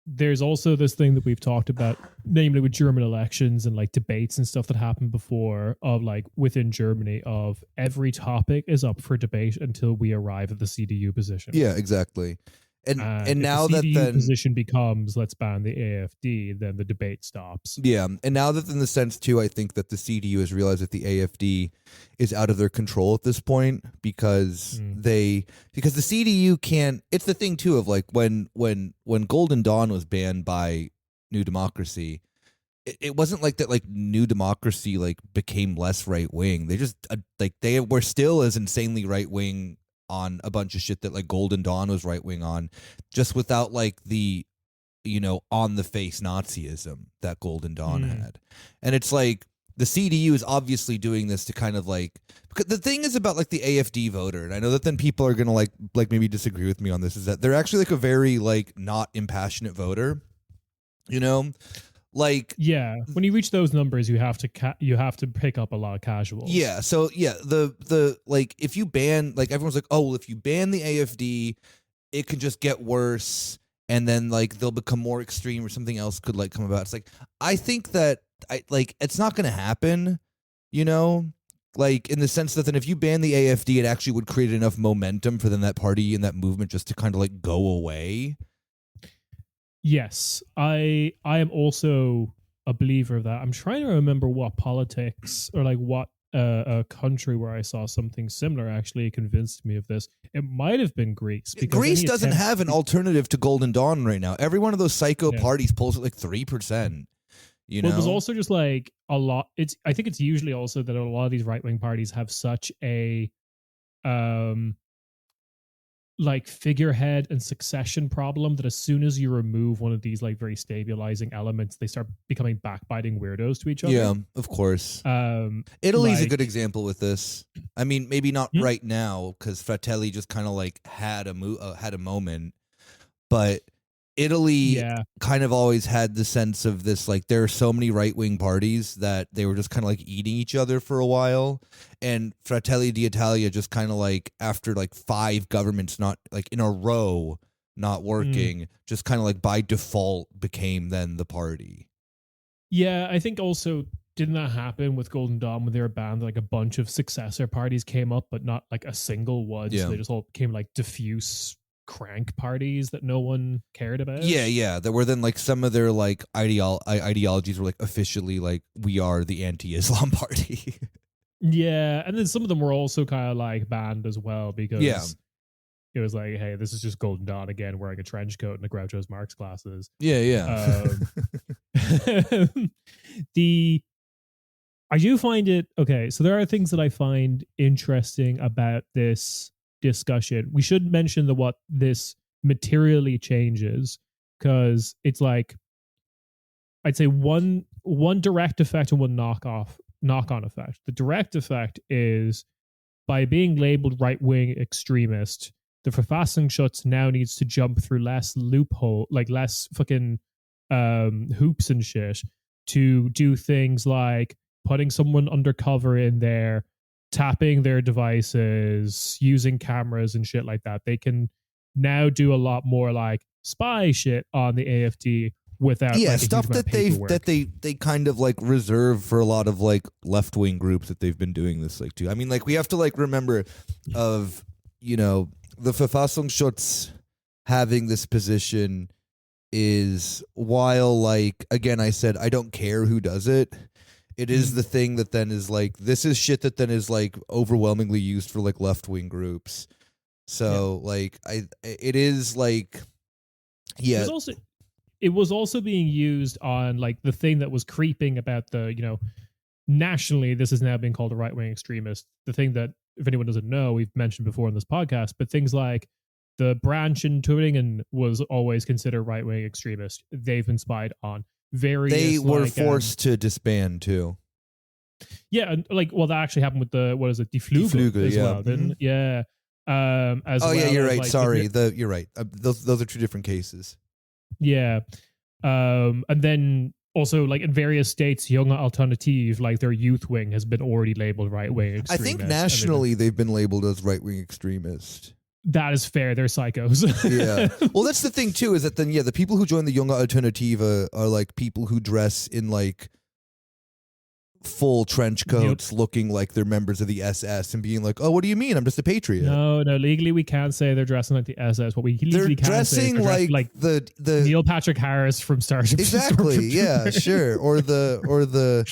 there's also this thing that we've talked about, namely with German elections and like debates and stuff that happened before, of like within Germany, of every topic is up for debate until we arrive at the CDU position. Yeah, exactly. And if now the that CDU then position becomes let's ban the AfD, then the debate stops. yeah, and now that in the sense too, I think that the CDU has realized that the AfD is out of their control at this point because the CDU can't. It's the thing too of like when Golden Dawn was banned by New Democracy, it wasn't like that. Like New Democracy like became less right wing. They just like they were still as insanely right wing on a bunch of shit that like Golden Dawn was right wing on, just without like the on the face Nazism that Golden Dawn had. And it's like the CDU is obviously doing this to kind of like, because the thing is about like the AfD voter, and I know that then people are gonna like maybe disagree with me on this, is that they're actually like a very like not impassionate voter, like yeah, when you reach those numbers, you have to pick up a lot of casuals. Yeah, so yeah, the like if you ban, like everyone's like, oh well, if you ban the AfD, it can just get worse, and then like they'll become more extreme or something else could like come about. It's like I think that it's not going to happen, like in the sense that then if you ban the AfD, it actually would create enough momentum for then that party and that movement just to kind of like go away. Yes, I am also a believer of that. I'm trying to remember what politics or like what a country where I saw something similar actually convinced me of this. It might have been Greece. Because Greece doesn't have an alternative to Golden Dawn right now. Every one of those psycho parties pulls at like 3%. Well, it was also just like a lot. I think it's usually also that a lot of these right wing parties have such a like figurehead and succession problem that as soon as you remove one of these like very stabilizing elements, they start becoming backbiting weirdos to each other. Yeah, of course. Italy's a good example with this. I mean, maybe not right now because Fratelli just kind of like had a moment, but Italy kind of always had the sense of this, like there are so many right-wing parties that they were just kind of like eating each other for a while, and Fratelli d'Italia just kind of like after like 5 governments not like in a row not working, just kind of like by default became then the party. Yeah, I think also didn't that happen with Golden Dawn when they were banned? Like a bunch of successor parties came up, but not like a single one. Yeah. So they just all became like diffuse crank parties that no one cared about. Yeah. There were then like some of their like ideologies were like officially like we are the anti-Islam party. Yeah, and then some of them were also kind of like banned as well because it was like, hey, this is just Golden Dawn again wearing a trench coat and a Groucho's Marx glasses. Yeah. I do find it okay. So there are things that I find interesting about this discussion. We should mention what this materially changes, because it's like I'd say one direct effect and one knock-on effect. The direct effect is by being labeled right-wing extremist, the Verfassungsschutz now needs to jump through less fucking hoops and shit to do things like putting someone undercover in there, tapping their devices, using cameras and shit like that. They can now do a lot more like spy shit on the AfD without stuff that they kind of like reserve for a lot of like left wing groups that they've been doing this like too. I mean, like we have to like remember of the Verfassungsschutz having this position is, while like again I said I don't care who does it. It is the thing that then is like, this is shit that then is like overwhelmingly used for like left wing groups. So like it is like, yeah. It was also being used on like the thing that was creeping about the, nationally, this is now being called a right wing extremist. The thing that, if anyone doesn't know, we've mentioned before in this podcast, but things like the branch in Turingen was always considered right wing extremist. They've been spied on. They were forced to disband too. Yeah, and that actually happened with the Die Flügel as well. Then you're right. Like, sorry, you're right. Those are 2 different cases. Yeah, and then also like in various states, Junge Alternative, like their youth wing has been already labeled right wing extremist. I think nationally they've been labeled as right wing extremist. that is fair. They're psychos. Yeah. Well, that's the thing too, is that then, the people who join the Junge Alternative are like people who dress in like full trench coats, looking like they're members of the SS and being like, oh, what do you mean? I'm just a patriot. No, legally we can't say they're dressing like the SS. What we legally can say is they're dressing like the Neil Patrick Harris from Starship. Exactly. Yeah, sure. Or the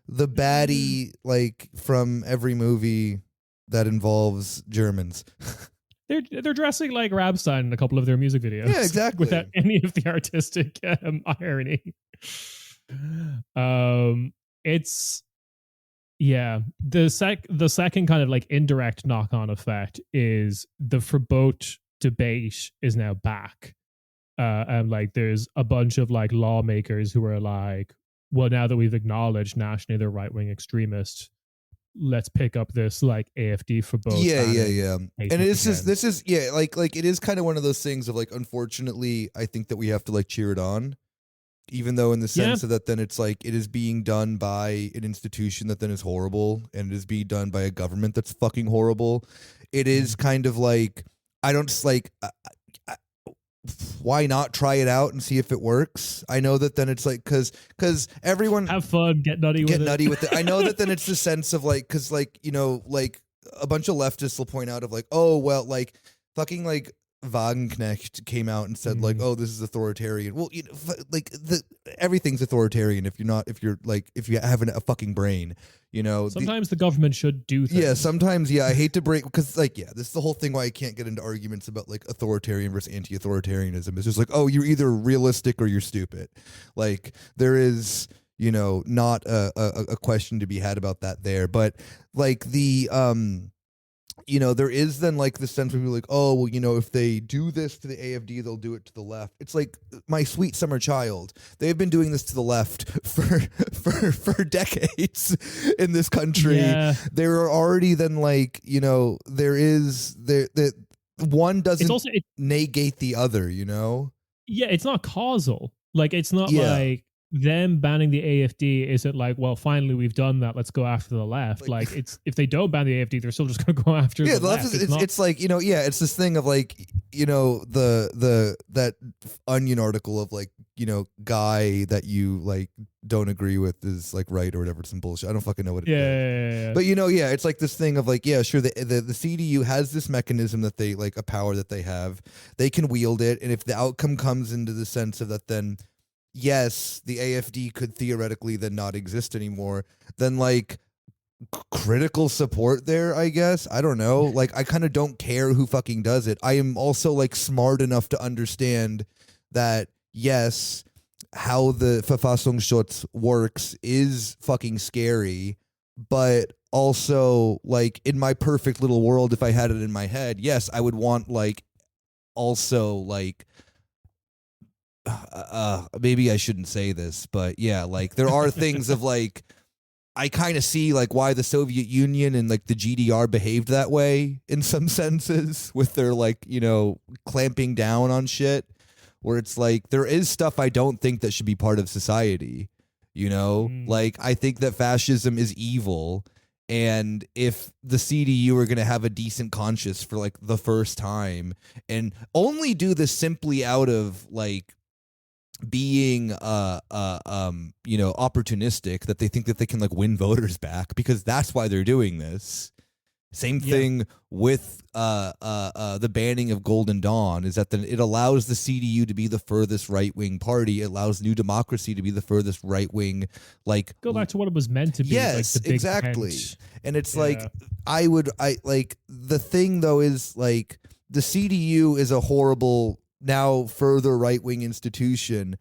baddie like from every movie that involves Germans. They're dressing like Rammstein in a couple of their music videos. Yeah, exactly. Without any of the artistic irony. It's the second kind of like indirect knock-on effect is the Verbot debate is now back, and like there's a bunch of like lawmakers who are like, well, now that we've acknowledged nationally they're right-wing extremists, let's pick up this like AfD Verbot. Yeah. And this is like it is kind of one of those things of like, unfortunately, I think that we have to like cheer it on. Even though in the sense of that then it's like it is being done by an institution that then is horrible, and it is being done by a government that's fucking horrible. It is kind of like, I don't just like, why not try it out and see if it works? I know that then it's like, cause everyone have fun, get nutty with it. I know that then it's the sense of like, cause like, you know, like a bunch of leftists will point out of like, oh, well, like fucking like Wagenknecht came out and said like, oh, this is authoritarian. Well, you know, like everything's authoritarian if you haven't a fucking brain, you know. Sometimes the government should do things. Yeah, sometimes, I hate to break, because like, this is the whole thing why I can't get into arguments about like authoritarian versus anti-authoritarianism. It's just like, oh, you're either realistic or you're stupid. Like there is, you know, not a question to be had about that there. But like the you know, there is then like the sense where people are like, oh, well, you know, if they do this to the AfD, they'll do it to the left. It's like, my sweet summer child. They've been doing this to the left for decades in this country. Yeah. There are already then like, you know, that one doesn't negate the other, you know? Yeah, it's not causal. Like, it's not like them banning the AfD isn't like, well, finally we've done that, let's go after the left. Like it's, if they don't ban the AfD, they're still just going to go after the left. It's like, you know, it's this thing of like, you know, that Onion article of like, you know, guy that you like don't agree with is like right or whatever, some bullshit. I don't fucking know what it is. Yeah. But you know, it's like this thing of like, sure, the CDU has this mechanism that they like, a power that they have, they can wield it, and if the outcome comes into the sense of that, then yes, the AfD could theoretically then not exist anymore, then like critical support there, I guess. I don't know. Like, I kind of don't care who fucking does it. I am also like smart enough to understand that, yes, how the Verfassungsschutz works is fucking scary, but also like in my perfect little world, if I had it in my head, yes, I would want like also like maybe I shouldn't say this, but like there are things of like, I kind of see like why the Soviet Union and like the GDR behaved that way in some senses with their like, you know, clamping down on shit, where it's like there is stuff I don't think that should be part of society, you know? Like, I think that fascism is evil, and if the CDU are going to have a decent conscience for like the first time and only do this simply out of like being you know, opportunistic, that they think that they can like win voters back, because that's why they're doing this. Same thing with the banning of Golden Dawn, is that it allows the CDU to be the furthest right-wing party. It allows New Democracy to be the furthest right-wing, like, go back to what it was meant to be. Yes, like the big exactly. tent. And it's like, I like, the thing though is like, the CDU is a horrible, now further right-wing institution,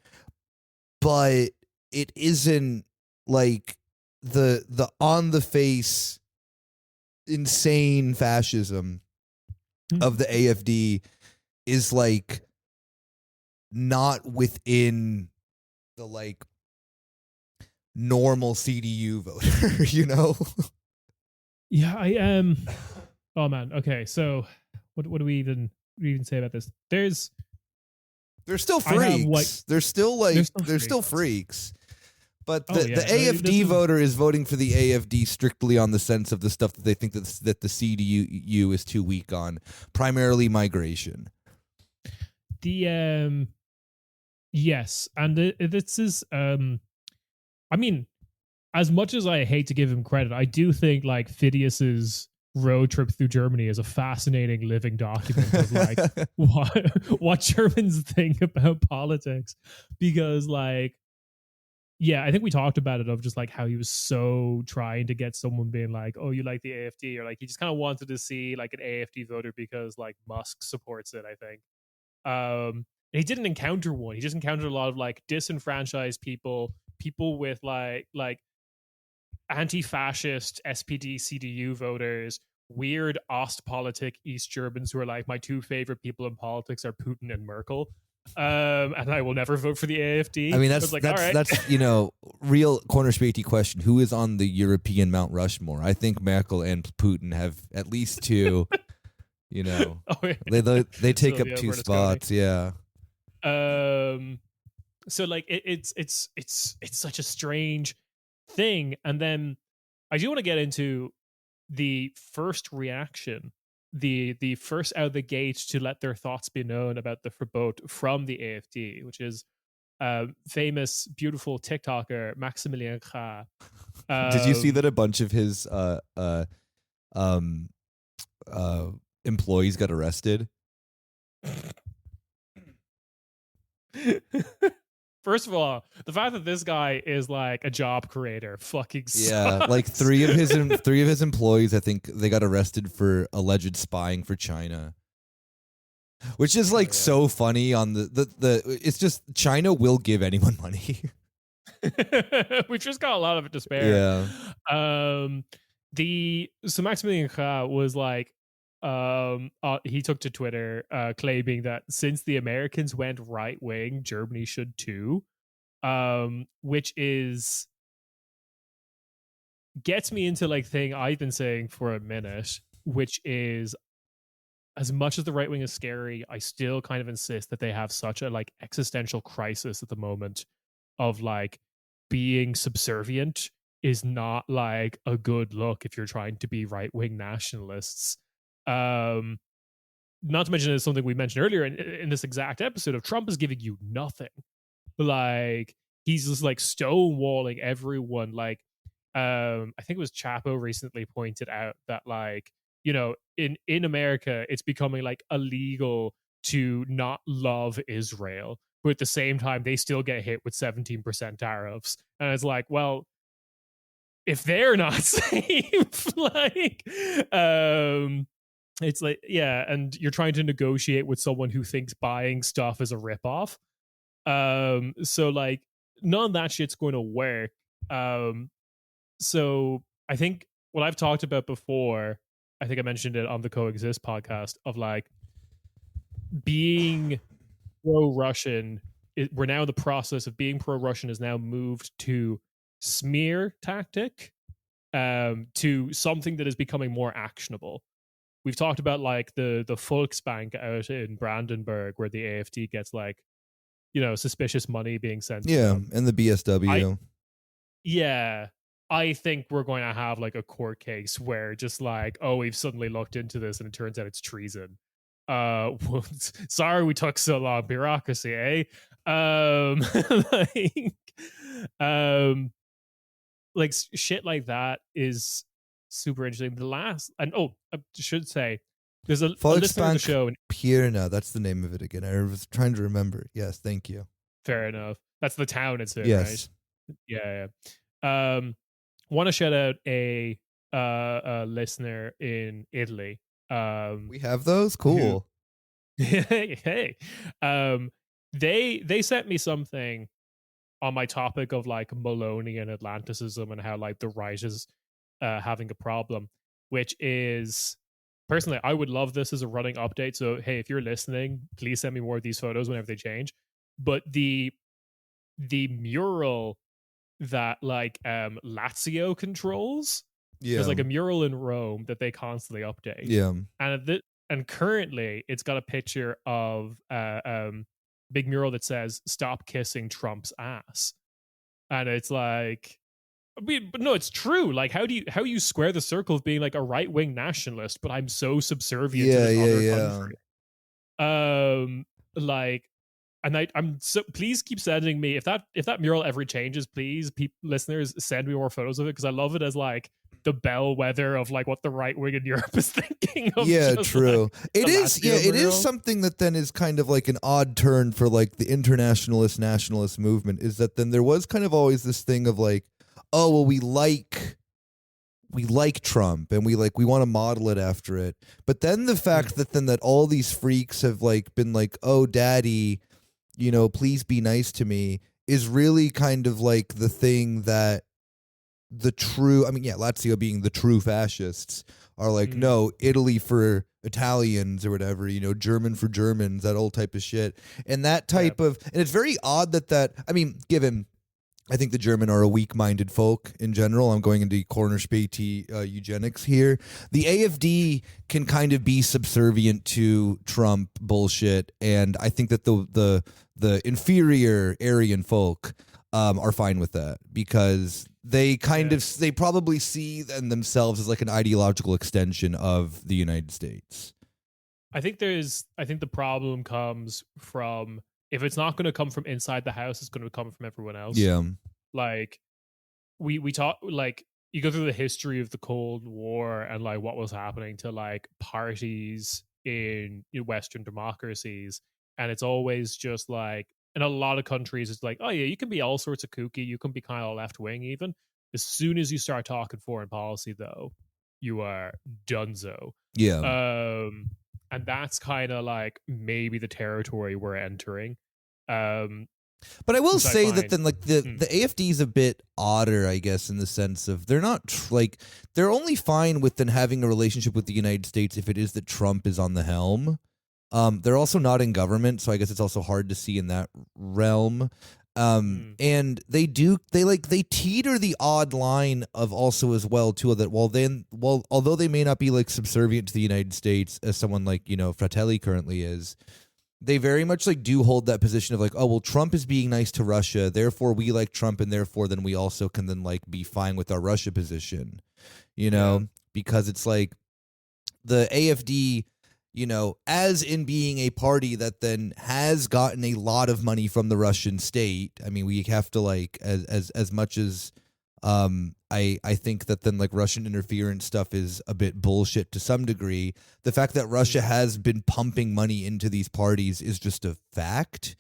but it isn't like the on the face insane fascism of the AfD is like not within the like normal CDU voter, you know? Yeah, I am. Oh man. Okay, so what do we even say about this? They're still freaks. They're still freaks. But Oh, the yeah. AfD voter is voting for the AfD strictly on the sense of the stuff that they think that the CDU is too weak on, primarily migration. The yes, and this is I mean, as much as I hate to give him credit, I do think like Phidias's road trip through Germany is a fascinating living document of like what Germans think about politics, because like, yeah, I think we talked about it of just like how he was so trying to get someone being like, oh, you like the AfD, or like he just kind of wanted to see like an AfD voter because like Musk supports it, I think. He didn't encounter one. He just encountered a lot of like disenfranchised people with like anti-fascist SPD CDU voters, weird Ostpolitik East Germans who are like, my two favorite people in politics are Putin and Merkel. And I will never vote for the AfD. I mean, like, that's real corner Späti question. Who is on the European Mount Rushmore? I think Merkel and Putin have at least two. Oh, yeah. they take up two spots. Yeah. So like it's such a strange thing, and then I do want to get into the first reaction, the first out of the gate to let their thoughts be known about the verbot from the AfD, which is famous, beautiful TikToker Maximilian Kha. Did you see that a bunch of his employees got arrested? First of all, the fact that this guy is like a job creator fucking sucks. Yeah, like three of his employees, I think they got arrested for alleged spying for China. Which is like so funny on the it's just China will give anyone money. We've just got a lot of it to spare. Yeah. So Maximilian Kha was like, he took to Twitter claiming that since the Americans went right wing, Germany should too, which is gets me into like thing I've been saying for a minute, which is, as much as the right wing is scary, I still kind of insist that they have such a like existential crisis at the moment of like being subservient is not like a good look if you're trying to be right wing nationalists. Not to mention, it's something we mentioned earlier in this exact episode of Trump is giving you nothing. Like he's just like stonewalling everyone. Like I think it was Chapo recently pointed out that like, in America it's becoming like illegal to not love Israel, but at the same time they still get hit with 17% tariffs, and it's like, well, if they're not safe, like it's like, yeah, and you're trying to negotiate with someone who thinks buying stuff is a ripoff. So like none of that shit's going to work. So I think what I've talked about before, I think I mentioned it on the Coexist podcast, of like being pro-Russian. We're now in the process of being pro-Russian is now moved to smear tactic, to something that is becoming more actionable. We've talked about like the Volksbank out in Brandenburg, where the AfD gets like, suspicious money being sent. Yeah, and the BSW. I think we're going to have like a court case where just like, oh, we've suddenly looked into this and it turns out it's treason. Sorry we took so long. Bureaucracy, eh? like, like shit like that is super interesting. The last, and I should say, there's a listener of the show. Pirna, that's the name of it again. I was trying to remember. Yes, thank you. Fair enough. That's the town it's in, yes. Right? Yeah. Want to shout out a listener in Italy. We have those? Cool. Hey. They sent me something on my topic of like Maloney and Atlanticism and how like the right is having a problem, which is, personally, I would love this as a running update. So hey, if you're listening, please send me more of these photos whenever they change. But the mural that like Lazio controls, there's like a mural in Rome that they constantly update. Yeah. And currently it's got a picture of big mural that says "Stop kissing Trump's ass." And it's like, I mean, but no, it's true. Like, how do you square the circle of being like a right wing nationalist, but I'm so subservient to Yeah, this yeah, other yeah. country? Like, and I'm so, please keep sending me if that mural ever changes, please, listeners, send me more photos of it, because I love it as like the bellwether of like what the right wing in Europe is thinking of. Yeah, just true. like It the is. Yeah, Lazio it is mural. something that then is kind of like an odd turn for like the internationalist nationalist movement. Is that then there was kind of always this thing of like, oh well, we like Trump and we want to model it after it. But then the fact that then that all these freaks have like been like, oh, daddy, please be nice to me, is really kind of like the thing that the true, I mean, yeah, Lazio being the true fascists are like, no, Italy for Italians or whatever, German for Germans, that old type of shit. And that type of, and it's very odd I mean, given, I think the German are a weak-minded folk in general. I'm going into corner Späti eugenics here. The AfD can kind of be subservient to Trump bullshit, and I think that the inferior Aryan folk are fine with that, because they they probably see themselves as like an ideological extension of the United States. I think the problem comes from, if it's not going to come from inside the house, it's going to come from everyone else. Yeah. Like, we talk, like, you go through the history of the Cold War and like what was happening to like parties in Western democracies, and it's always just like, in a lot of countries it's like, oh yeah, you can be all sorts of kooky, you can be kind of left wing even. As soon as you start talking foreign policy, though, you are donezo. Yeah. And that's kind of like maybe the territory we're entering. But I will say that then, like, the AfD is a bit odder, I guess, in the sense of they're not they're only fine with then having a relationship with the United States if it is that Trump is on the helm. They're also not in government, so I guess it's also hard to see in that realm. And they teeter the odd line of also as well too, that although they may not be like subservient to the United States as someone like Fratelli currently is, they very much like do hold that position of like, oh well, Trump is being nice to Russia, therefore we like Trump, and therefore then we also can then like be fine with our Russia position, because it's like the AfD, as in being a party that then has gotten a lot of money from the Russian state. I mean, we have to like, as much as I think that then like Russian interference stuff is a bit bullshit to some degree. The fact that Russia has been pumping money into these parties is just a fact.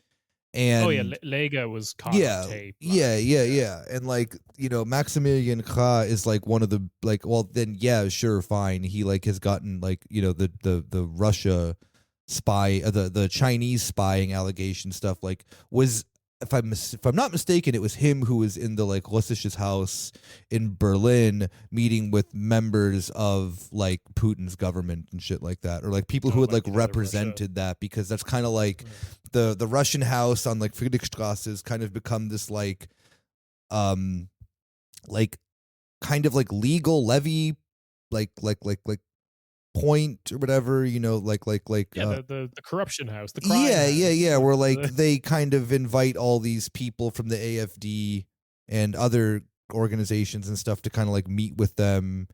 And Lega was caught on tape. Yeah. And like, Maximilian Krah is like one of the like, well then yeah, sure, fine. He like has gotten like, the Russia spy, the Chinese spying allegation stuff like was, if I'm not mistaken, it was him who was in the like Russisches house in Berlin meeting with members of like Putin's government and shit like that, or like people who had like represented that, because that's kind of like the Russian house on like Friedrichstrasse has kind of become this like kind of like legal levy like point or whatever, the corruption house, the crime house. House. Where like they kind of invite all these people from the AfD and other organizations and stuff to kind of like meet with them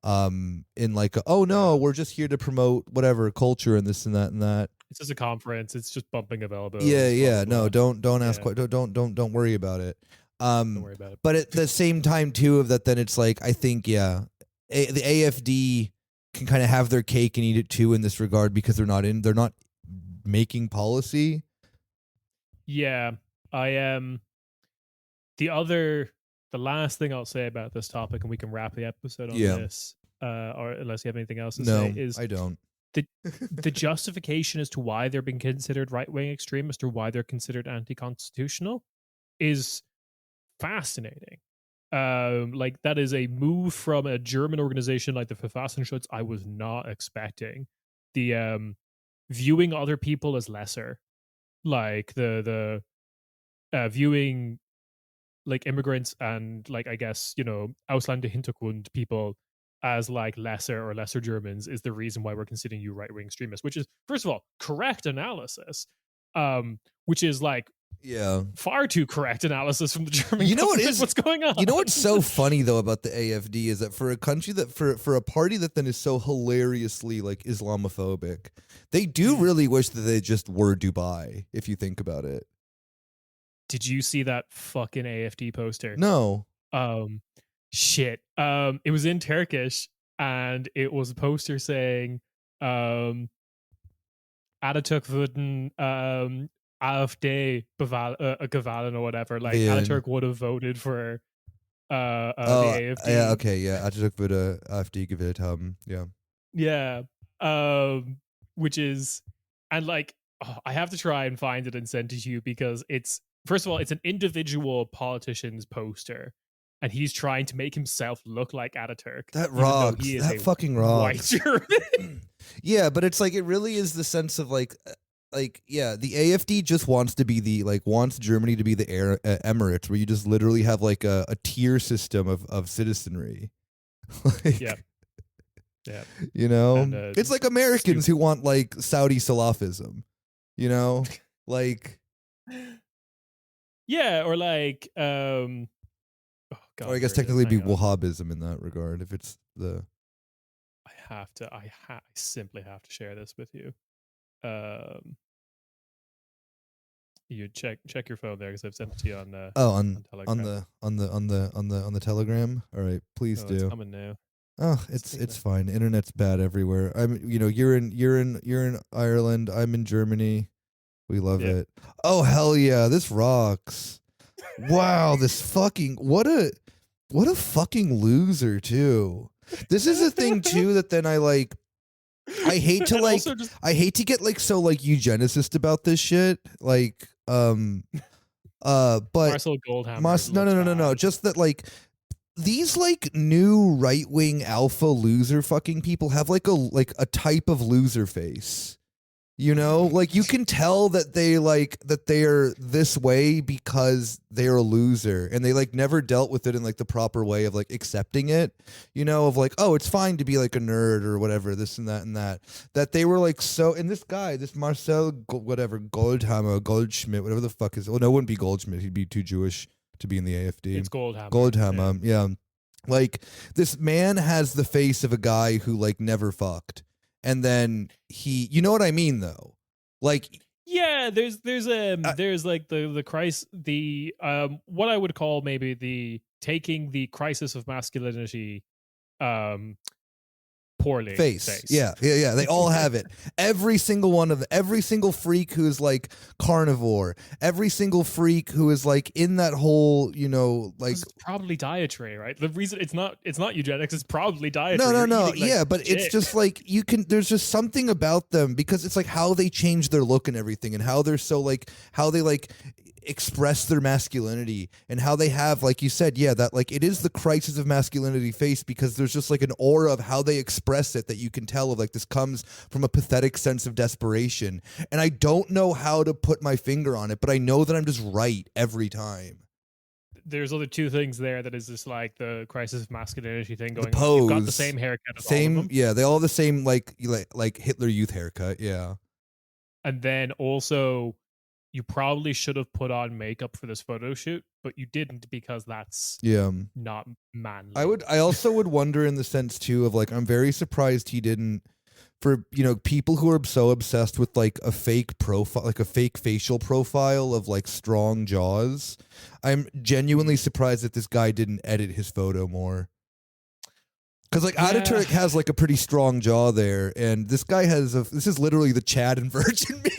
in like we're just here to promote whatever culture and this and that and that. It's just a conference, it's just bumping available. No, don't ask, don't worry about it. Don't worry about it. But at the same time too, of that, then it's like, I think the AfD can kind of have their cake and eat it too in this regard, because they're not making policy. Yeah, I am. The last thing I'll say about this topic, and we can wrap the episode on this, or unless you have anything else to say, is I don't. The justification as to why they're being considered right-wing extremists or why they're considered anti-constitutional is fascinating. Like, that is a move from a German organization like the Verfassungsschutz I was not expecting. The viewing other people as lesser, like the viewing like immigrants and like, I guess, Ausländerhintergrund people as like lesser Germans is the reason why we're considering you right-wing extremists, which is, first of all, correct analysis, which is like Yeah. Far too correct analysis from the German You know what government. is What's going on? You know what's so funny though about the AfD is that for a country that for a party that then is so hilariously like Islamophobic, they do really wish that they just were Dubai, if you think about it. Did you see that fucking AfD poster? No. Shit. It was in Turkish and it was a poster saying Atatürk würden AfD gewählen or whatever. Like Atatürk would have voted for the AfD. Yeah, okay, yeah. Atatürk würde AfD gewählt haben. Yeah. Yeah. Which is, and like, I have to try and find it and send it to you because it's, first of all, it's an individual politician's poster. And he's trying to make himself look like Atatürk. That rocks. That fucking rocks. White German. Yeah, but it's like it really is the sense of like yeah, the AfD just wants to be wants Germany to be the Emirates, where you just literally have like a tier system of citizenry. Like, yeah. You know, and, it's like Americans who want like Saudi Salafism. You know, like yeah, or like God, or I guess technically be Wahhabism in that regard if it's the. I simply have to share this with you. You check your phone there because I've sent it to you on on Telegram. on the Telegram. All right, please do. It's coming now. Oh, it's fine. Internet's bad everywhere. You're in Ireland. I'm in Germany. We love it. Oh hell yeah, this rocks. Wow, this fucking what a fucking loser too. This is a thing too that then I hate to like I hate to get like so like eugenicist about this shit. Like but Marcel Goldhammer. No. Just that like these like new right wing alpha loser fucking people have like a type of loser face. You know, like you can tell that they are this way because they're a loser and they like never dealt with it in like the proper way of like accepting it, you know, of like, oh, it's fine to be like a nerd or whatever, this and that they were like, so, and this guy, this Marcel Goldschmidt, whatever the fuck is, well, no, it wouldn't be Goldschmidt. He'd be too Jewish to be in the AfD. It's Goldhammer. Goldhammer. Yeah. Like this man has the face of a guy who like never fucked. And then you know what I mean though, like yeah, there's like the crisis, the what I would call maybe the taking the crisis of masculinity poorly face. Yeah. They all have it. Every single one of them. Every single freak who is like carnivore. Every single freak who is like in that whole, you know, like it's probably dietary, right? The reason it's not eugenics. It's probably dietary. No. Eating, yeah, but shit. It's just like you can. There's just something about them because it's like how they change their look and everything, and how they're so like how they like express their masculinity and how they have, like you said, yeah, that like it is the crisis of masculinity face because there's just like an aura of how they express it that you can tell of like this comes from a pathetic sense of desperation. And I don't know how to put my finger on it, but I know that I'm just right every time. There's other two things there that is just like the crisis of masculinity thing going the pose, on. You've got the same haircut as same, all of them. Yeah, they all have the same like Hitler Youth haircut, yeah. And then also you probably should have put on makeup for this photo shoot, but you didn't because that's not manly. I also would wonder in the sense too of like I'm very surprised he didn't, for you know people who are so obsessed with like a fake profile, like a fake facial profile of like strong jaws. I'm genuinely surprised that this guy didn't edit his photo more. Because like Atatürk has like a pretty strong jaw there, and this guy has this is literally the Chad and Virgin meme.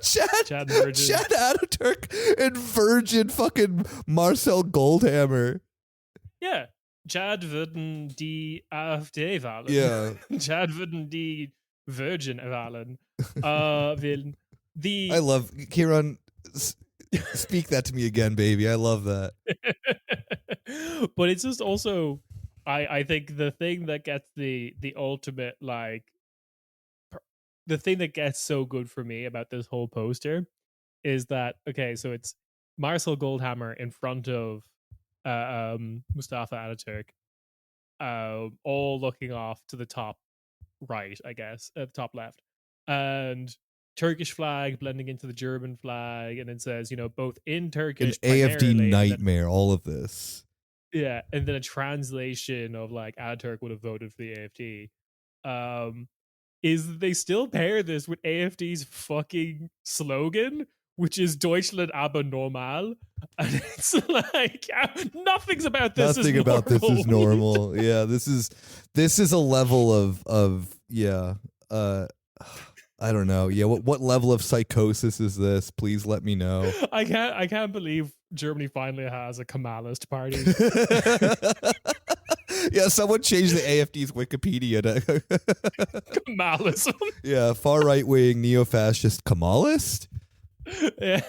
Chad Atatürk and Virgin fucking Marcel Goldhammer. Yeah. Chad würden die AfD wählen. Yeah. Chad würden die Virgin wählen. I love Ciarán. Speak that to me again, baby. I love that. But it's just also, I think the thing that gets the ultimate like. The thing that gets so good for me about this whole poster is that, okay, so it's Marcel Goldhammer in front of Mustafa Ataturk, all looking off to the top right, I guess, at the top left. And Turkish flag blending into the German flag, and it says, both in An Turkish, AfD primarily, nightmare, all of this. yeah, and then a translation of like Ataturk would have voted for the AfD. Is that they still pair this with AfD's fucking slogan, which is Deutschland aber normal. And it's like nothing's about this Nothing is about normal. this is normal. Yeah, this is a level of I don't know. Yeah, what level of psychosis is this? Please let me know. I can't believe Germany finally has a Kemalist party. Yeah, someone changed the AfD's Wikipedia to Kemalism. yeah, far right wing neo-fascist Kemalist. Yeah.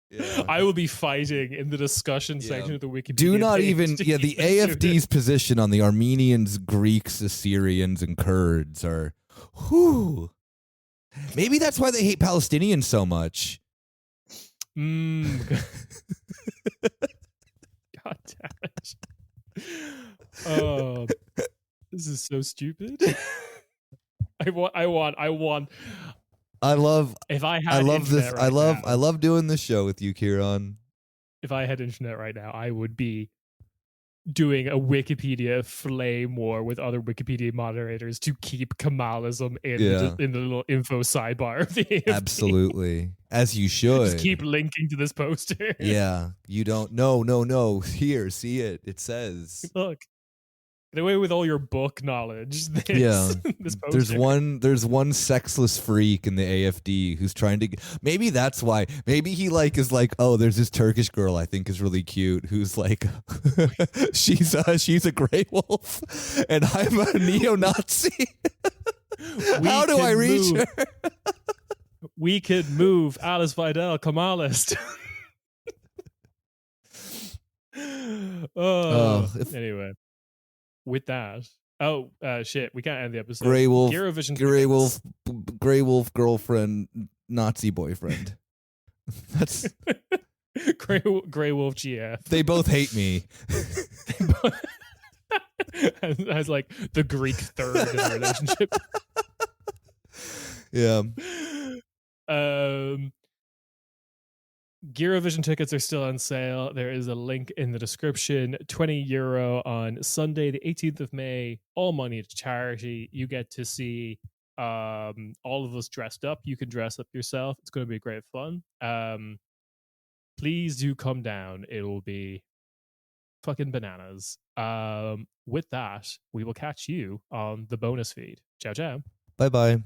Yeah. I will be fighting in the discussion section of the Wikipedia. Do not page even, to yeah, the keep it to AfD's position on the Armenians, Greeks, Assyrians, and Kurds are, whew. Maybe that's why they hate Palestinians so much. God damn it. Oh, this is so stupid. I want. I love If I had I love this. internet right I now, love doing this show with you, Ciarán. if I had internet right now, I would be doing a Wikipedia flame war with other Wikipedia moderators to keep Kemalism in the little info sidebar of the AfD. Absolutely. As you should. Just keep linking to this poster. Yeah. You don't. No. Here, see it. It says. Look. Get away with all your book knowledge. This poster. there's one sexless freak in the AfD who's trying to. Maybe that's why. Maybe he is like, oh, there's this Turkish girl I think is really cute who's like, she's a gray wolf, and I'm a neo-Nazi. How do I reach her? We could move Alice Vidal, Kemalist. Anyway. With that, shit, we can't end the episode. Gray wolf, Gray wolf girlfriend, Nazi boyfriend. That's Gray wolf GF. They both hate me. As like the Greek third in the relationship. Yeah. Eurovision tickets are still on sale. There is a link in the description. €20 on Sunday, the 18th of May. All money to charity. You get to see all of us dressed up. You can dress up yourself. It's going to be great fun. Please do come down. It will be fucking bananas. With that, we will catch you on the bonus feed. Ciao, ciao. Bye-bye.